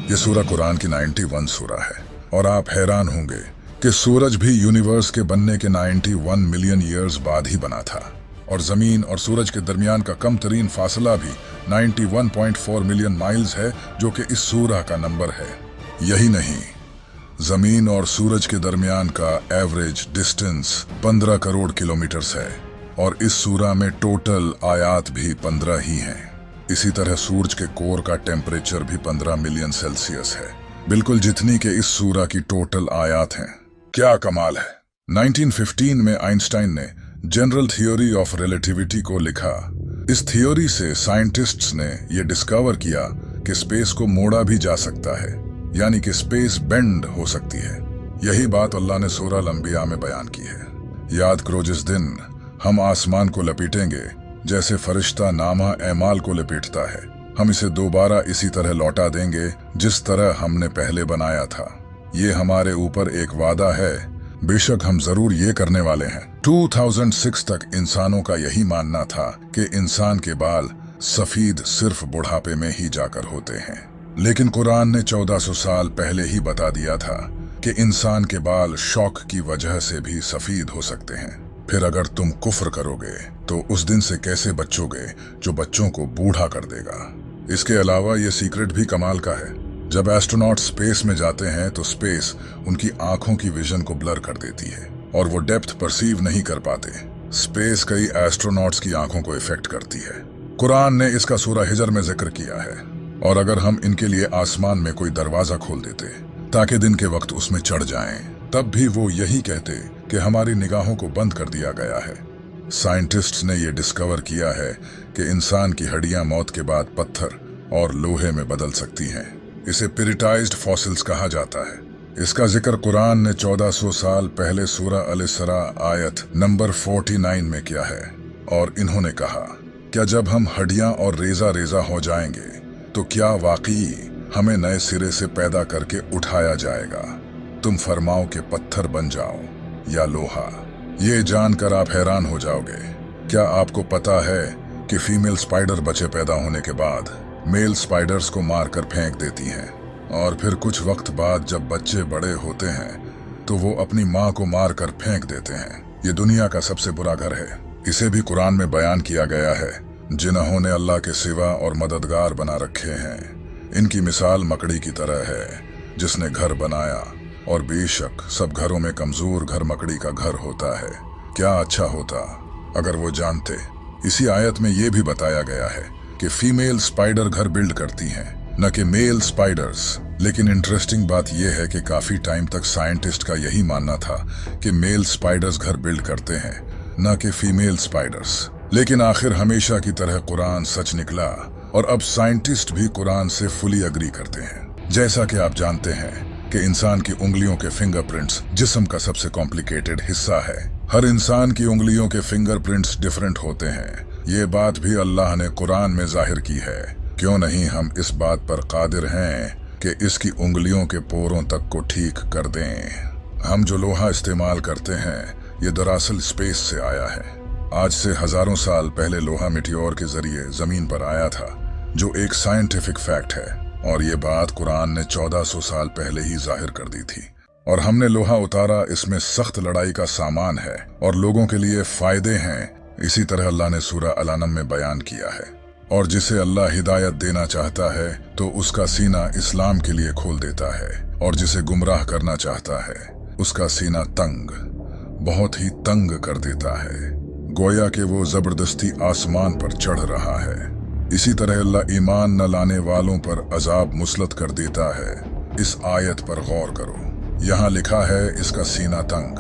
ये सूरा कुरान की 91 सूरा है और आप हैरान होंगे कि सूरज भी यूनिवर्स के बनने के 91 मिलियन ईयर्स बाद ही बना था और जमीन और सूरज के दरमियान का कम तरीन फासला भी 91.4 मिलियन माइल्स है जो कि इस सूरा का नंबर है। यही नहीं, जमीन और सूरज के दरमियान का एवरेज डिस्टेंस 15 करोड़ किलोमीटर्स है और इस सूरा में टोटल आयात भी 15 ही हैं। इसी तरह सूरज के कोर का टेम्परेचर भी 15 मिलियन सेल्सियस है, बिल्कुल जितनी के इस सूरा की टोटल आयात हैं। क्या कमाल है। 1915 में आइंस्टाइन ने जनरल थ्योरी ऑफ रिलेटिविटी को लिखा। इस थ्योरी से साइंटिस्ट्स ने यह डिस्कवर किया कि स्पेस को मोड़ा भी जा सकता है, यानी कि स्पेस बेंड हो सकती है। यही बात अल्लाह ने सूरह अल-अंबिया में बयान की है। याद करो जिस दिन हम आसमान को लपेटेंगे जैसे फरिश्ता नामा एमाल को लपेटता है, हम इसे दोबारा इसी तरह लौटा देंगे जिस तरह हमने पहले बनाया था। ये हमारे ऊपर एक वादा है, बेशक हम जरूर ये करने वाले हैं। 2006 तक इंसानों का यही मानना था कि इंसान के बाल सफेद सिर्फ बुढ़ापे में ही जाकर होते हैं, लेकिन कुरान ने 1400 साल पहले ही बता दिया था कि इंसान के बाल शौक की वजह से भी सफेद हो सकते हैं। फिर अगर तुम कुफ्र करोगे तो उस दिन से कैसे बचोगे जो बच्चों को बूढ़ा कर देगा। इसके अलावा ये सीक्रेट भी कमाल का है। जब एस्ट्रोनॉट स्पेस में जाते हैं तो स्पेस उनकी आंखों की विजन को ब्लर कर देती है और वो डेप्थ परसीव नहीं कर पाते। स्पेस कई एस्ट्रोनॉट्स की आंखों को इफेक्ट करती है। कुरान ने इसका सूरा हिजर में जिक्र किया है। और अगर हम इनके लिए आसमान में कोई दरवाजा खोल देते ताकि दिन के वक्त उसमें चढ़ जाएं, तब भी वो यही कहते कि हमारी निगाहों को बंद कर दिया गया है। साइंटिस्ट्स ने यह डिस्कवर किया है कि इंसान की हड्डियां मौत के बाद पत्थर और लोहे में बदल सकती हैं। इसे पिरिटाइज्ड फॉसिल्स कहा जाता है। इसका जिक्र कुरान ने 1400 साल पहले सूरा अल-इसरा आयत नंबर 49 में किया है और इन्होंने कहा, क्या जब हम हड्डियां और रेजा रेजा हो जाएंगे तो क्या वाकई हमें नए सिरे से पैदा करके उठाया जाएगा? तुम फरमाओ के पत्थर बन जाओ या लोहा। ये जानकर आप हैरान हो जाओगे। क्या आपको पता है कि फीमेल स्पाइडर बच्चे पैदा होने के बाद मेल स्पाइडर्स को मारकर फेंक देती हैं और फिर कुछ वक्त बाद जब बच्चे बड़े होते हैं तो वो अपनी माँ को मारकर फेंक देते हैं। ये दुनिया का सबसे बुरा घर है। इसे भी कुरान में बयान किया गया है। जिन्होंने अल्लाह के सिवा और मददगार बना रखे हैं, इनकी मिसाल मकड़ी की तरह है जिसने घर बनाया, और बेशक सब घरों में कमजोर घर मकड़ी का घर होता है। क्या अच्छा होता अगर वो जानते। इसी आयत में ये भी बताया गया है कि फीमेल स्पाइडर घर बिल्ड करती हैं, न कि मेल स्पाइडर्स। लेकिन इंटरेस्टिंग बात यह है कि काफी टाइम तक साइंटिस्ट का यही मानना था कि मेल स्पाइडर्स घर बिल्ड करते हैं, न कि फीमेल स्पाइडर्स। लेकिन आखिर हमेशा की तरह कुरान सच निकला और अब साइंटिस्ट भी कुरान से फुली अग्री करते हैं। जैसा कि आप जानते हैं कि इंसान की उंगलियों के फिंगरप्रिंट्स जिस्म का सबसे कॉम्प्लिकेटेड हिस्सा है। हर इंसान की उंगलियों के फिंगरप्रिंट्स डिफरेंट होते हैं। ये बात भी अल्लाह ने कुरान में जाहिर की है। क्यों नहीं हम इस बात पर कादिर हैं कि इसकी उंगलियों के पोरों तक को ठीक कर दें। हम जो लोहा इस्तेमाल करते हैं ये दरअसल स्पेस से आया है। आज से हजारों साल पहले लोहा मिटियोर के जरिए जमीन पर आया था, जो एक साइंटिफिक फैक्ट है, और ये बात कुरान ने 1400 साल पहले ही जाहिर कर दी थी। और हमने लोहा उतारा, इसमें सख्त लड़ाई का सामान है और लोगों के लिए फायदे हैं। इसी तरह अल्लाह ने सूरह अल-अनम में बयान किया है। और जिसे अल्लाह हिदायत देना चाहता है तो उसका सीना इस्लाम के लिए खोल देता है, और जिसे गुमराह करना चाहता है उसका सीना तंग, बहुत ही तंग कर देता है, गोया कि वो जबरदस्ती आसमान पर चढ़ रहा है। इसी तरह अल्लाह ईमान न लाने वालों पर अजाब मुसलत कर देता है। इस आयत पर गौर करो। यहाँ लिखा है इसका सीना तंग,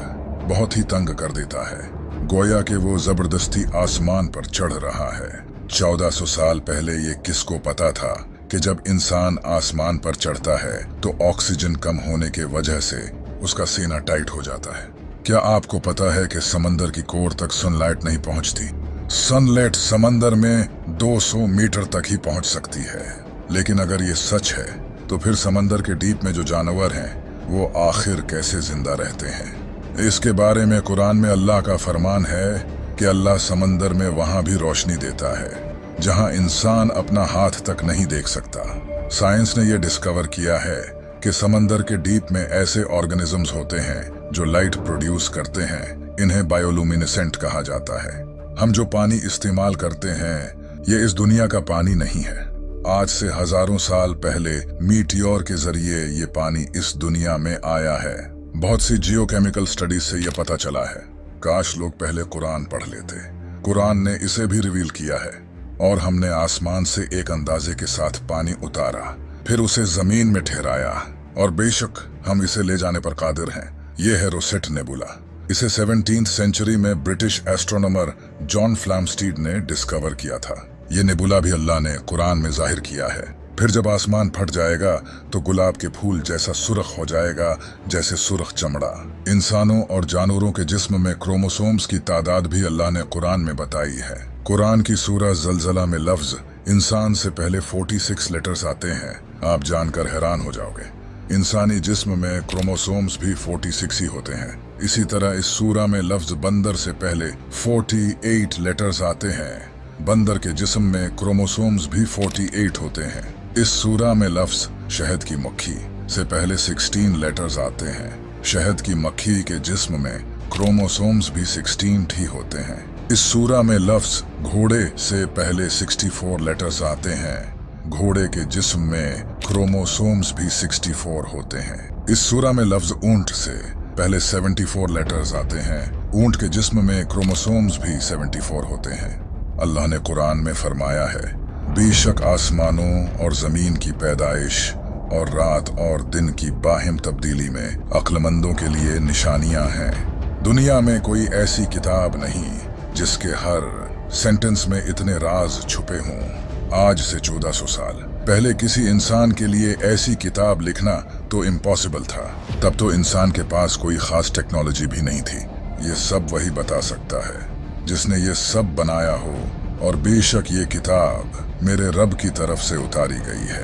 बहुत ही तंग कर देता है। गोया कि वो जबरदस्ती आसमान पर चढ़ रहा है। 1400 साल पहले ये किसको पता था कि जब इंसान आसमान पर चढ़ता है तो ऑक्सीजन कम होने के वजह से उसका सीना टाइट हो जाता है। क्या आपको पता है कि समंदर की कोर तक सनलाइट नहीं पहुंचती? सनलाइट समंदर में 200 मीटर तक ही पहुंच सकती है। लेकिन अगर ये सच है तो फिर समंदर के डीप में जो जानवर हैं वो आखिर कैसे जिंदा रहते हैं? इसके बारे में कुरान में अल्लाह का फरमान है कि अल्लाह समंदर में वहां भी रोशनी देता है जहां इंसान अपना हाथ तक नहीं देख सकता। साइंस ने यह डिस्कवर किया है कि समंदर के डीप में ऐसे ऑर्गेनिजम्स होते हैं जो लाइट प्रोड्यूस करते हैं। इन्हें बायोलुमिनेसेंट कहा जाता है। हम जो पानी इस्तेमाल करते हैं ये इस दुनिया का पानी नहीं है। आज से हजारों साल पहले मीटियोर के जरिए ये पानी इस दुनिया में आया है। बहुत सी जियोकेमिकल स्टडीज से यह पता चला है। काश लोग पहले कुरान पढ़ लेते। कुरान ने इसे भी रिवील किया है और हमने आसमान से एक अंदाजे के साथ पानी उतारा, फिर उसे जमीन में ठहराया और बेशक हम इसे ले जाने पर कादिर हैं। यह है रोसेट नेबुला। इसे 17th सेंचुरी में ब्रिटिश एस्ट्रोनॉमर जॉन फ्लैमस्टीड ने डिस्कवर किया था। ये नेबुला भी अल्लाह ने कुरान में जाहिर किया है। फिर जब आसमान फट जाएगा तो गुलाब के फूल जैसा सुर्ख हो जाएगा, जैसे सुर्ख चमड़ा। इंसानों और जानवरों के जिस्म में क्रोमोसोम्स की तादाद भी अल्लाह ने कुरान में बताई है। कुरान की सूरह ज़लज़ला में लफ्ज इंसान से पहले 46 लेटर्स आते हैं। आप जानकर हैरान हो जाओगे। इंसानी जिस्म में क्रोमोसोम्स भी 46 ही होते हैं। इसी तरह इस सूरह में लफ्ज बंदर से पहले 48 लेटर्स आते हैं। बंदर के जिस्म में क्रोमोसोम्स भी 48 होते हैं। इस सूरह में लफ्ज शहद की मक्खी से पहले 16 लेटर्स आते हैं। शहद की मक्खी के जिस्म में क्रोमोसोम्स भी 16 ही होते हैं। इस सूरह में लफ्ज घोड़े से पहले 64 लेटर्स आते हैं। घोड़े के जिस्म में क्रोमोसोम्स भी 64 होते हैं। इस सूरह में लफ्ज ऊंट से पहले 74 लेटर्स आते हैं। ऊंट के जिस्म में क्रोमोसोम्स भी 74 होते हैं। अल्लाह ने कुरान में फरमाया है, बेशक आसमानों और जमीन की पैदाइश और रात और दिन की बाहिम तब्दीली में अक्लमंदों के लिए निशानियां हैं। दुनिया में कोई ऐसी किताब नहीं जिसके हर सेंटेंस में इतने राज छुपे हों। आज से 1400 साल पहले किसी इंसान के लिए ऐसी किताब लिखना तो इम्पॉसिबल था। तब तो इंसान के पास कोई खास टेक्नोलॉजी भी नहीं थी। ये सब वही बता सकता है जिसने ये सब बनाया हो, और बेशक ये किताब मेरे रब की तरफ से उतारी गई है।